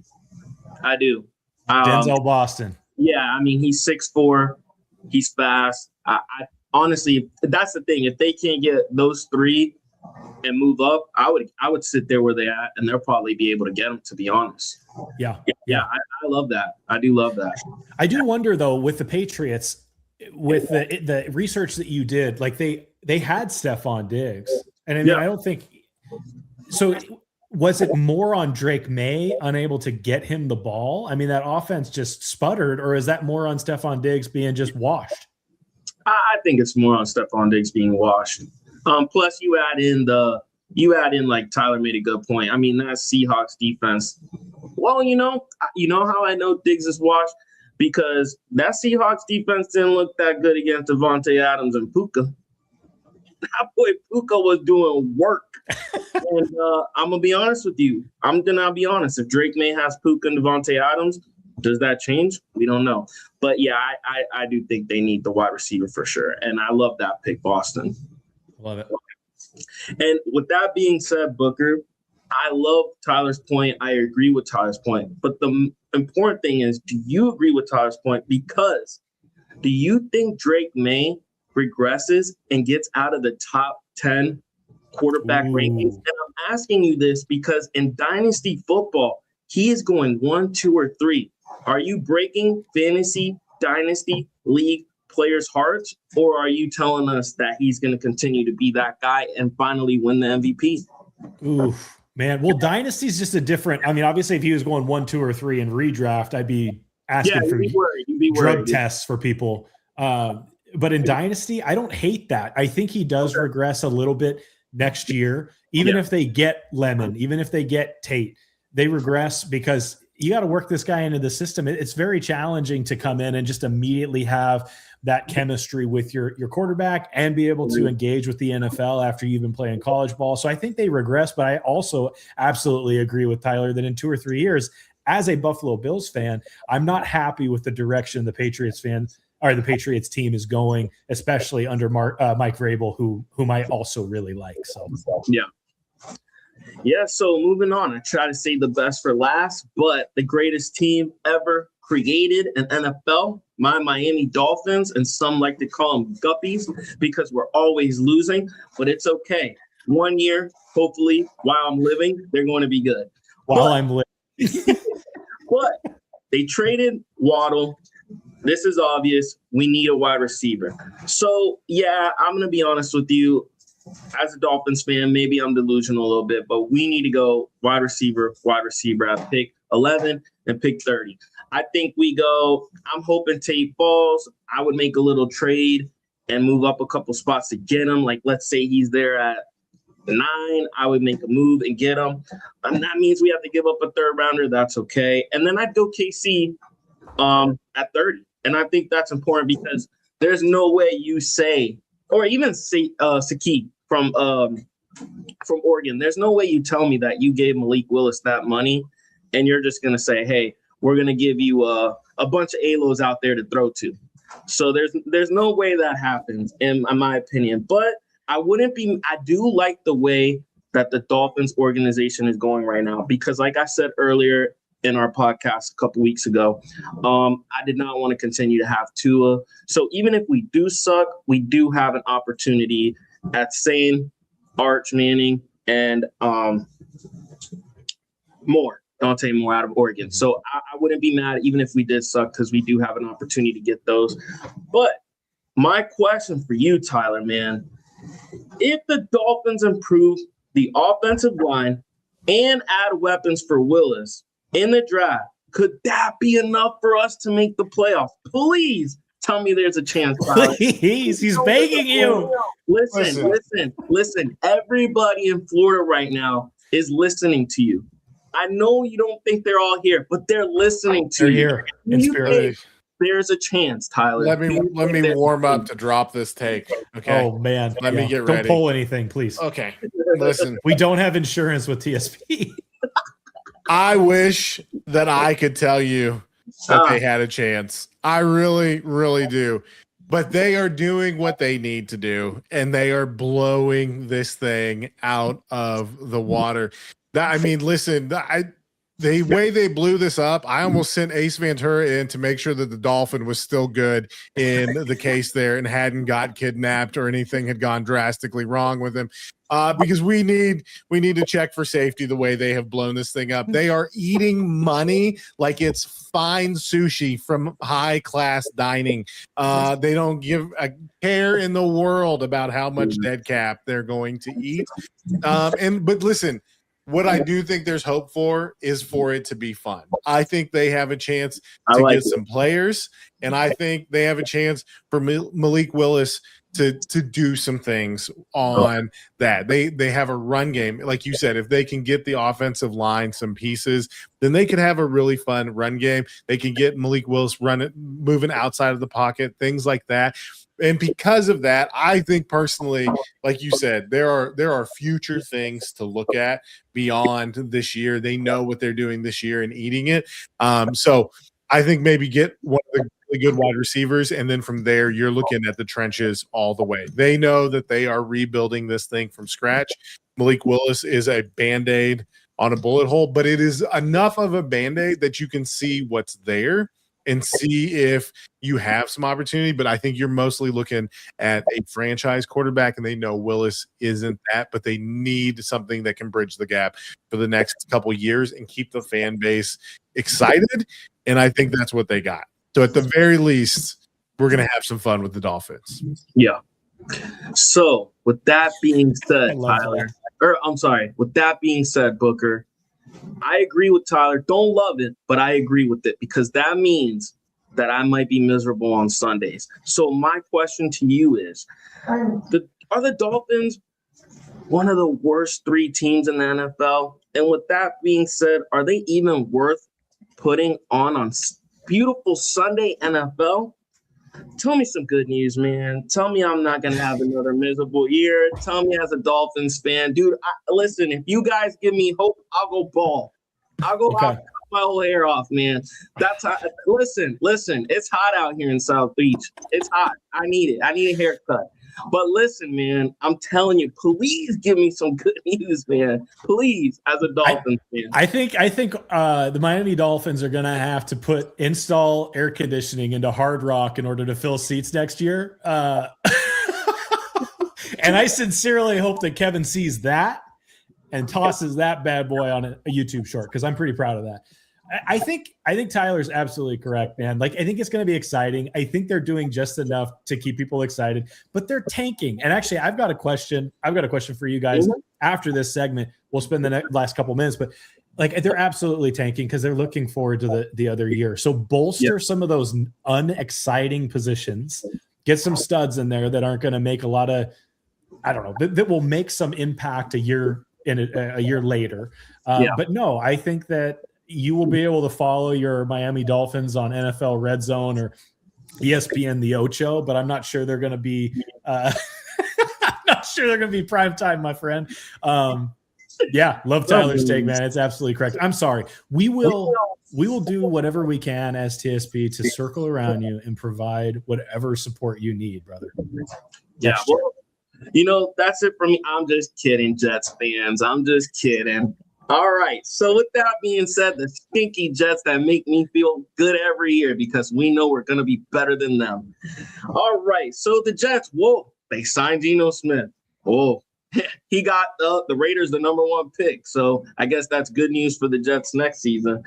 I do. Denzel Boston. Yeah, I mean, he's 6'4". He's fast. I honestly, that's the thing. If they can't get those three and move up, I would sit there where they at, and they'll probably be able to get them, to be honest. Yeah. I love that. I do love that. I do wonder, though, with the Patriots, with the research that you did, like they had Stephon Diggs. And I mean, I don't think – so was it more on Drake Maye unable to get him the ball? I mean, that offense just sputtered, or is that more on Stephon Diggs being just washed? I think it's more on Stephon Diggs being washed. Plus, you add in like Tyler made a good point. I mean, that Seahawks defense. Well, you know how I know Diggs is washed? Because that Seahawks defense didn't look that good against Devontae Adams and Puka. That boy Puka was doing work. And I'm going to be honest with you. I'm going to be honest. If Drake Maye has Puka and Devontae Adams, does that change? We don't know. But, yeah, I do think they need the wide receiver for sure. And I love that pick, Boston. Love it. And with that being said, Booker, I love Tyler's point. I agree with Tyler's point. But the important thing is, do you agree with Tyler's point? Because do you think Drake Maye regresses and gets out of the top 10 quarterback rankings? And I'm asking you this because in Dynasty football, he is going 1, 2, or 3. Are you breaking fantasy Dynasty league players' hearts, or are you telling us that he's going to continue to be that guy and finally win the MVP? Oof, man. Well, Dynasty's just a different. I mean, obviously, if he was going 1, 2, or 3 in redraft, I'd be asking for drug tests for people. But in Dynasty, I don't hate that. I think he does regress a little bit next year, even if they get Lemon, even if they get Tate, they regress because you got to work this guy into the system. It's very challenging to come in and just immediately have that chemistry with your quarterback and be able to engage with the NFL after you've been playing college ball. So I think they regress, but I also absolutely agree with Tyler that in 2 or 3 years, as a Buffalo Bills fan, I'm not happy with the direction the Patriots team is going, especially under Mike Vrabel, whom I also really like. So yeah. So moving on, I try to save the best for last, but the greatest team ever created in NFL, my Miami Dolphins, and some like to call them Guppies because we're always losing, but it's okay. 1 year, hopefully, while I'm living, they're going to be good. I'm living. But they traded Waddle. This is obvious. We need a wide receiver. So, yeah, I'm going to be honest with you. As a Dolphins fan, maybe I'm delusional a little bit, but we need to go wide receiver at pick 11 and pick 30. I think we go, I'm hoping Tate falls. I would make a little trade and move up a couple spots to get him. Like, let's say he's there at 9. I would make a move and get him. And that means we have to give up a third rounder. That's okay. And then I'd go KC at 30. And I think that's important because there's no way you say, or even say Saki from Oregon, there's no way you tell me that you gave Malik Willis that money and you're just going to say, hey, we're going to give you a bunch of ALOs out there to throw to. So there's no way that happens in my opinion. But I do like the way that the Dolphins organization is going right now because like I said earlier in our podcast a couple weeks ago, I did not want to continue to have Tua. So even if we do suck, we do have an opportunity at Sane, Arch Manning, and Dante Moore out of Oregon. So I wouldn't be mad even if we did suck because we do have an opportunity to get those. But my question for you, Tyler, man, if the Dolphins improve the offensive line and add weapons for Willis in the draft, could that be enough for us to make the playoffs? Please Tell me there's a chance, Tyler. Please, he's begging you. Listen. Everybody in Florida right now is listening to you. I know you don't think they're all here, but they're listening to you. Here in spirit. There's a chance, Tyler. Let me warm up to drop this take. Okay. Oh man. Let me get ready. Don't pull anything, please. Okay. Listen. We don't have insurance with TSP. I wish that I could tell you that they had a chance. I really, really do. But they are doing what they need to do, and they are blowing this thing out of the water. Listen, the way they blew this up, I almost sent Ace Ventura in to make sure that the Dolphin was still good in the case there and hadn't got kidnapped or anything had gone drastically wrong with him. Because we need to check for safety the way they have blown this thing up. They are eating money like it's fine sushi from high class dining. They don't give a care in the world about how much dead cap they're going to eat. But listen, what I do think there's hope for is for it to be fun. I think they have a chance to get some players, and I think they have a chance for Malik Willis to do some things on that. They have a run game. Like you said, if they can get the offensive line some pieces, then they could have a really fun run game. They can get Malik Willis moving outside of the pocket, things like that. And because of that, I think personally, like you said, there are future things to look at beyond this year. They know what they're doing this year and eating it. So I think maybe get one of the really good wide receivers, and then from there, you're looking at the trenches all the way. They know that they are rebuilding this thing from scratch. Malik Willis is a Band-Aid on a bullet hole, but it is enough of a Band-Aid that you can see what's there and see if you have some opportunity. But I think you're mostly looking at a franchise quarterback, and they know Willis isn't that, but they need something that can bridge the gap for the next couple of years and keep the fan base excited. And I think that's what they got. So at the very least, we're going to have some fun with the Dolphins. Yeah. So with that being said, Tyler, with that being said, Booker, I agree with Tyler. Don't love it, but I agree with it because that means that I might be miserable on Sundays. So my question to you is, are the Dolphins one of the worst 3 teams in the NFL? And with that being said, are they even worth putting on beautiful Sunday NFL? Tell me some good news, man. Tell me I'm not going to have another miserable year. Tell me as a Dolphins fan, dude, listen, if you guys give me hope, I'll go bald. I'll cut my whole hair off, man. That's how, listen, it's hot out here in South Beach. It's hot. I need it. I need a haircut. But listen, man, I'm telling you, please give me some good news, man. Please, as a Dolphins fan. I think the Miami Dolphins are going to have to install air conditioning into Hard Rock in order to fill seats next year. And I sincerely hope that Kevin sees that and tosses that bad boy on a YouTube short, because I'm pretty proud of that. I think Tyler's absolutely correct, man. Like, I think it's going to be exciting. I think they're doing just enough to keep people excited, but they're tanking. And actually, I've got a question for you guys after this segment. We'll spend the last couple minutes, but like, they're absolutely tanking because they're looking forward to the other year. So bolster some of those unexciting positions. Get some studs in there that aren't going to make a lot of, I don't know, that will make some impact a year later. But no, I think that you will be able to follow your Miami Dolphins on NFL Red Zone or ESPN The Ocho, but I'm not sure they're going to be prime time, my friend. Love Tyler's take, man. It's absolutely correct. I'm sorry. We will do whatever we can as TSP to circle around you and provide whatever support you need, brother. Yeah. Well, that's it for me. I'm just kidding, Jets fans. I'm just kidding. All right. So with that being said, the stinky Jets that make me feel good every year because we know we're going to be better than them. All right. So the Jets, they signed Geno Smith. He got the Raiders the number 1 pick. So I guess that's good news for the Jets next season.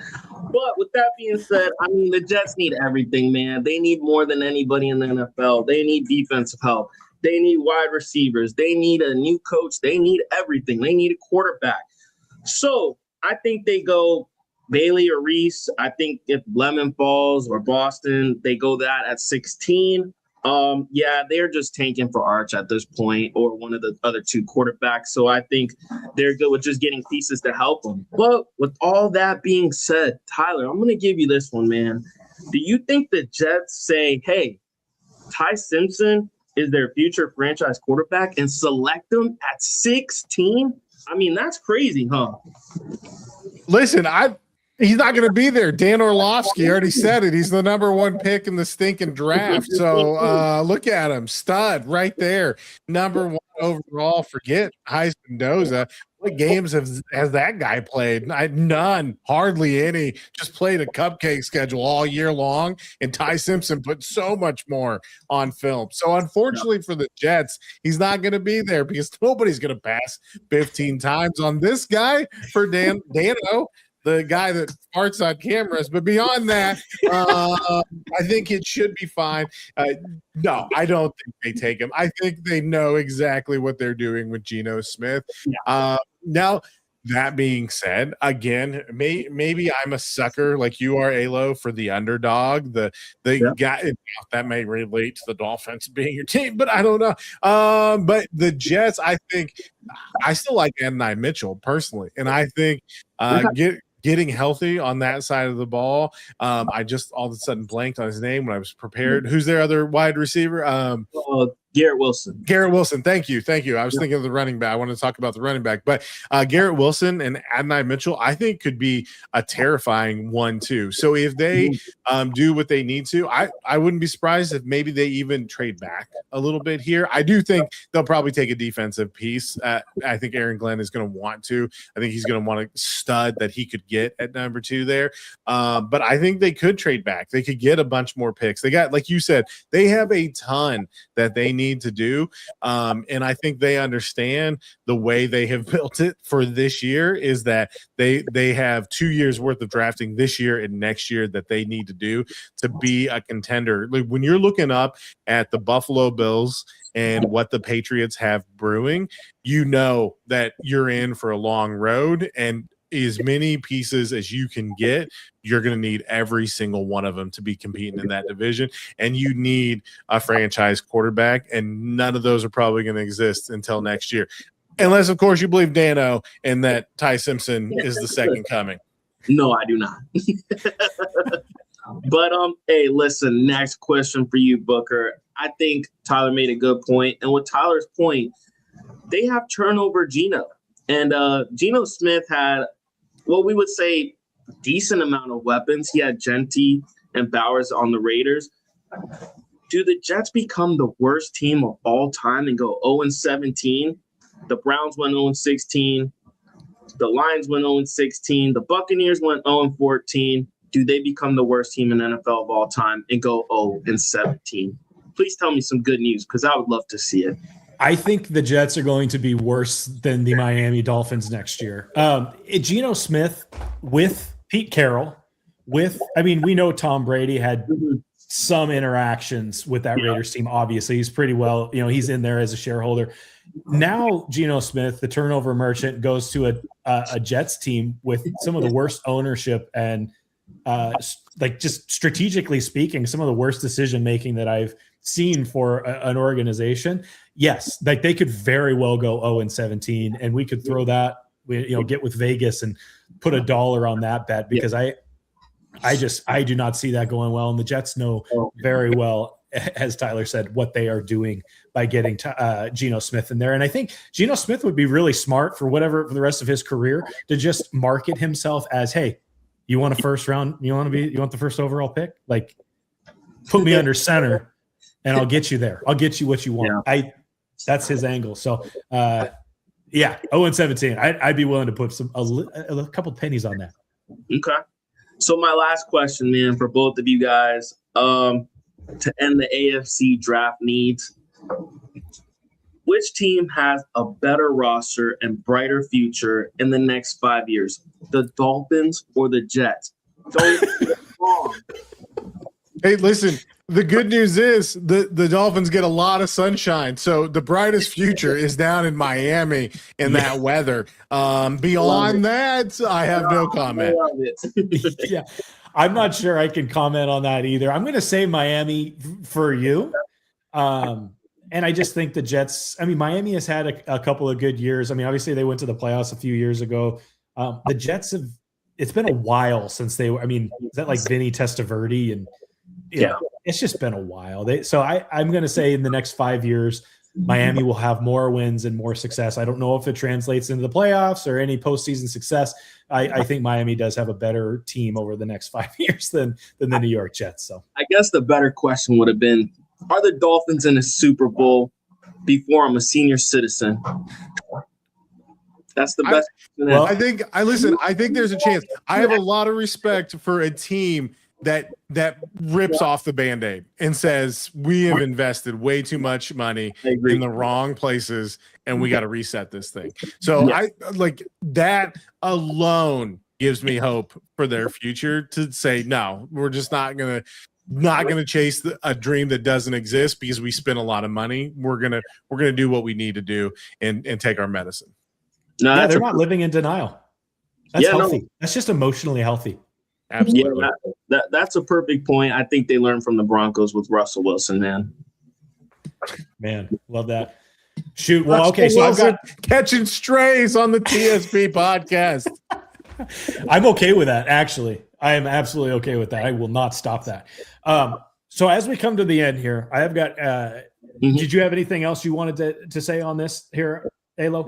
But with that being said, I mean, the Jets need everything, man. They need more than anybody in the NFL. They need defensive help. They need wide receivers. They need a new coach. They need everything. They need a quarterback. So I think they go Bailey or Reese, I think if Lemon falls or Boston, they go that at 16. Yeah, they're just tanking for Arch at this point, or one of the other two quarterbacks. So I think they're good with just getting pieces to help them. But with all that being said, Tyler, I'm going to give you this one, man. Do you think the Jets say, hey, Ty Simpson is their future franchise quarterback and select him at 16? I mean, that's crazy, huh? Listen, he's not going to be there. Dan Orlovsky already said it. He's the number one pick in the stinking draft. So look at him. Stud right there. Number one overall. Forget Heisman Mendoza. What games has that guy played? None. Hardly any. Just played a cupcake schedule all year long. And Ty Simpson put so much more on film. So unfortunately for the Jets, he's not going to be there because nobody's going to pass 15 times on this guy for Dano. The guy that farts on cameras. But beyond that, I think it should be fine. No, I don't think they take him. I think they know exactly what they're doing with Geno Smith. Now, that being said, again, maybe I'm a sucker like you are, Alo, for the underdog. The guy that may relate to the Dolphins being your team, but I don't know. But the Jets, I think I still like Adonai Mitchell personally, and I think getting healthy on that side of the ball. I just all of a sudden blanked on his name when I was prepared. Who's their other wide receiver? Garrett Wilson. Garrett Wilson. Thank you. I was thinking of the running back. I wanted to talk about the running back, but Garrett Wilson and Adonai Mitchell, I think could be a terrifying 1-2. So if they do what they need to, I wouldn't be surprised if maybe they even trade back a little bit here. I do think they'll probably take a defensive piece. I think Aaron Glenn is going to want to. I think he's going to want a stud that he could get at number 2 there. But I think they could trade back. They could get a bunch more picks. They got, like you said, they have a ton that they need to do. And I think they understand the way they have built it for this year is that they have 2 years worth of drafting this year and next year that they need to do to be a contender. Like when you're looking up at the Buffalo Bills and what the Patriots have brewing, you know that you're in for a long road, and as many pieces as you can get, you're going to need every single one of them to be competing in that division. And you need a franchise quarterback, and none of those are probably going to exist until next year. Unless, of course, you believe Dano and that Ty Simpson is the second coming. No, I do not. But, hey, listen, next question for you, Booker. I think Tyler made a good point. And with Tyler's point, they have turnover Geno. And Geno Smith had what we would say decent amount of weapons. He had Genty and Bowers on the Raiders. Do the Jets become the worst team of all time and go 0-17? The Browns went 0-16. The Lions went 0-16. The Buccaneers went 0-14. Do they become the worst team in NFL of all time and go 0-17? Please tell me some good news, because I would love to see it. I think the Jets are going to be worse than the Miami Dolphins next year. Geno Smith with Pete Carroll, we know Tom Brady had some interactions with that Raiders team. Obviously, he's pretty well, he's in there as a shareholder. Now, Geno Smith, the turnover merchant, goes to a Jets team with some of the worst ownership and just strategically speaking, some of the worst decision making that I've seen for an organization. Yes, they could very well go 0-17, and we could throw that, get with Vegas and put $1 on that bet, because I do not see that going well. And the Jets know very well, as Tyler said, what they are doing by getting Geno Smith in there. And I think Geno Smith would be really smart for the rest of his career to just market himself as, hey, you want a first round? You want the first overall pick? Like, put me under center and I'll get you there. I'll get you what you want. Yeah. That's his angle. So, 0-17. I'd be willing to put a couple pennies on that. Okay. So my last question, man, for both of you guys, to end the AFC draft needs, which team has a better roster and brighter future in the next 5 years, the Dolphins or the Jets? Don't get wrong. Hey, listen, The good news is the Dolphins get a lot of sunshine. So the brightest future is down in Miami in that weather. Beyond that, I have no comment. Yeah. I'm not sure I can comment on that either. I'm going to say Miami for you. And I just think the Jets, Miami has had a couple of good years. Obviously they went to the playoffs a few years ago. The Jets it's been a while since is that like Vinny Testaverde? And it's just been a while. I'm going to say in the next 5 years, Miami will have more wins and more success. I don't know if it translates into the playoffs or any postseason success. I think Miami does have a better team over the next 5 years than the New York Jets. So I guess the better question would have been, are the Dolphins in a Super Bowl before I'm a senior citizen? That's the best. I think there's a chance. I have a lot of respect for a team that rips off the Band-Aid and says, we have invested way too much money in the wrong places and we got to reset this thing. So I like that alone gives me hope for their future to say, no, we're just not going to chase a dream that doesn't exist because we spent a lot of money. We're going to do what we need to do and take our medicine. No, they're not living in denial. That's healthy. No. That's just emotionally healthy. Absolutely. Yeah, that's a perfect point. I think they learned from the Broncos with Russell Wilson, man. Love that. Shoot. Well, okay. So I've got catching strays on the TSP podcast. I'm okay with that. Actually, I am absolutely okay with that. I will not stop that. So as we come to the end here, I have got, did you have anything else you wanted to say on this here, Alo?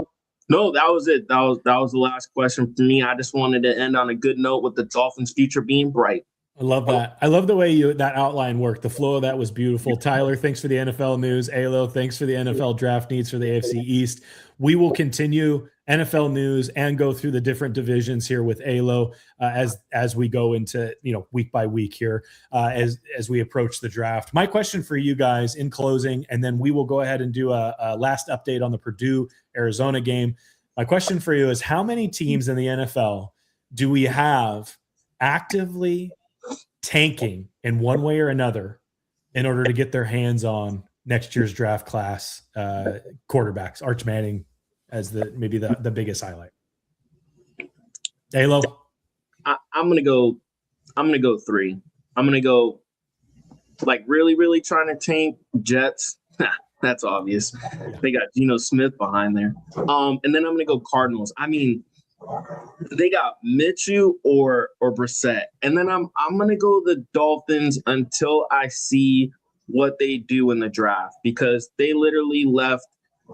No, that was it. That was the last question for me. I just wanted to end on a good note with the Dolphins' future being bright. I love that. I love the way that outline worked. The flow of that was beautiful. Tyler, thanks for the NFL news. Alo, thanks for the NFL draft needs for the AFC East. We will continue NFL news and go through the different divisions here with Alo as we go into week by week here as we approach the draft. My question for you guys in closing, and then we will go ahead and do a last update on the Purdue-Arizona game. My question for you is, how many teams in the NFL do we have actively tanking in one way or another in order to get their hands on next year's draft class quarterbacks? Arch Manning as maybe the biggest highlight. Alo? I'm gonna go 3. I'm gonna go like really, really trying to tank Jets. That's obvious. Yeah. They got Geno Smith behind there. And then I'm gonna go Cardinals. They got Minshew or Brissett. And then I'm gonna go the Dolphins until I see what they do in the draft, because they literally left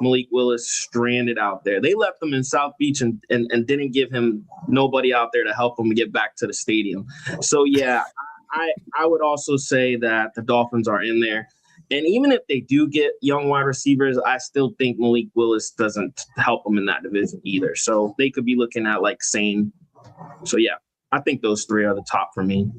Malik Willis stranded out there. They left him in South Beach and didn't give him nobody out there to help him get back to the stadium. So yeah, I would also say that the Dolphins are in there. And even if they do get young wide receivers, I still think Malik Willis doesn't help them in that division either. So they could be looking at like same. So yeah, I think those 3 are the top for me.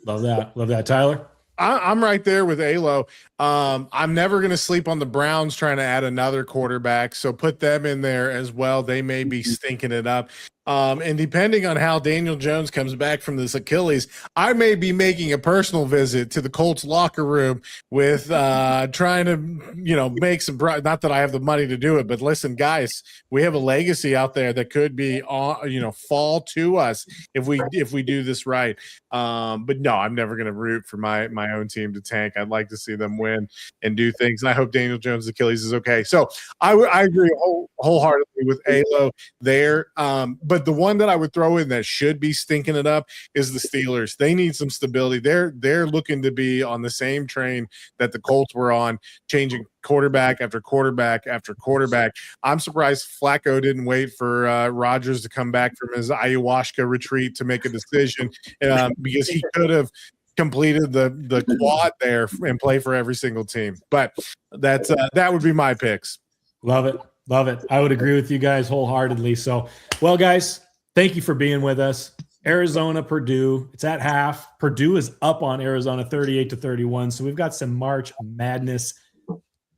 Love that. Love that. Tyler? I'm right there with Alo. I'm never going to sleep on the Browns trying to add another quarterback, so put them in there as well. They may be stinking it up. And depending on how Daniel Jones comes back from this Achilles, I may be making a personal visit to the Colts locker room with trying to, make some – not that I have the money to do it, but listen, guys, we have a legacy out there that could be, fall to us if we do this right. But no, I'm never going to root for my own team to tank. I'd like to see them win and do things. And I hope Daniel Jones' Achilles is okay. So I agree wholeheartedly with Alo there. But the one that I would throw in that should be stinking it up is the Steelers. They need some stability. They're looking to be on the same train that the Colts were on, changing quarterback after quarterback after quarterback. I'm surprised Flacco didn't wait for Rodgers to come back from his ayahuasca retreat to make a decision because he could have completed the quad there and play for every single team. But that would be my picks. Love it. Love it. I would agree with you guys wholeheartedly. So, well, guys, thank you for being with us. Arizona, Purdue, it's at half. Purdue is up on Arizona 38-31. So we've got some March Madness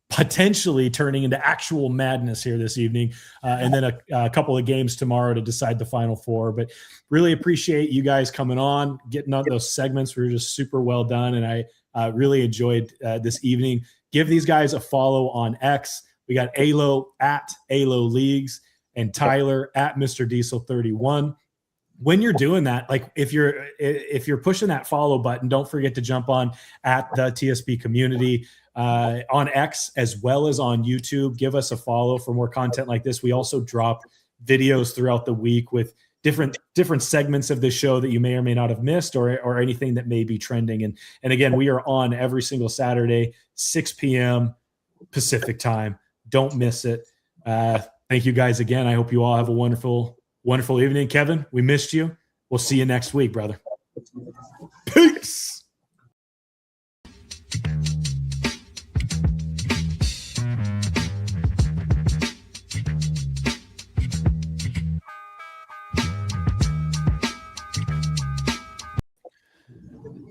potentially turning into actual madness here this evening. And then a couple of games tomorrow to decide the Final Four. But really appreciate you guys coming on, getting on those segments. We were just super well done. And I Really enjoyed this evening. Give these guys a follow on X. We got Alo at Alo Leagues and Tyler at Mr. Diesel 31. When you're doing that, like if you're pushing that follow button, don't forget to jump on at the TSP community on X as well as on YouTube. Give us a follow for more content like this. We also drop videos throughout the week with different segments of this show that you may or may not have missed or anything that may be trending. And again, we are on every single Saturday, 6 p.m. Pacific time. Don't miss it. Thank you guys again. I hope you all have a wonderful evening. Kevin, we missed you. We'll see you next week, brother. Peace.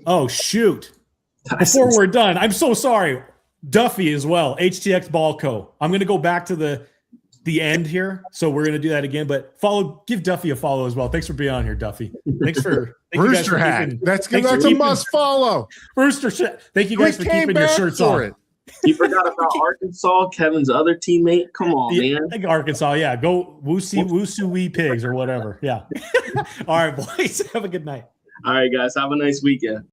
Oh, shoot. Before we're done, I'm so sorry. Duffy as well, HTX Ball Co. I'm going to go back to the end here, so we're going to do that again. But give Duffy a follow as well. Thanks for being on here, Duffy. Thank Rooster hat. That's a must follow. Rooster hat. Thank you guys for keeping your shirts on. You forgot about Arkansas, Kevin's other teammate. Come on, man. Like Arkansas, yeah. Go Woosie Wee Pigs or whatever. Yeah. All right, boys. Have a good night. All right, guys. Have a nice weekend.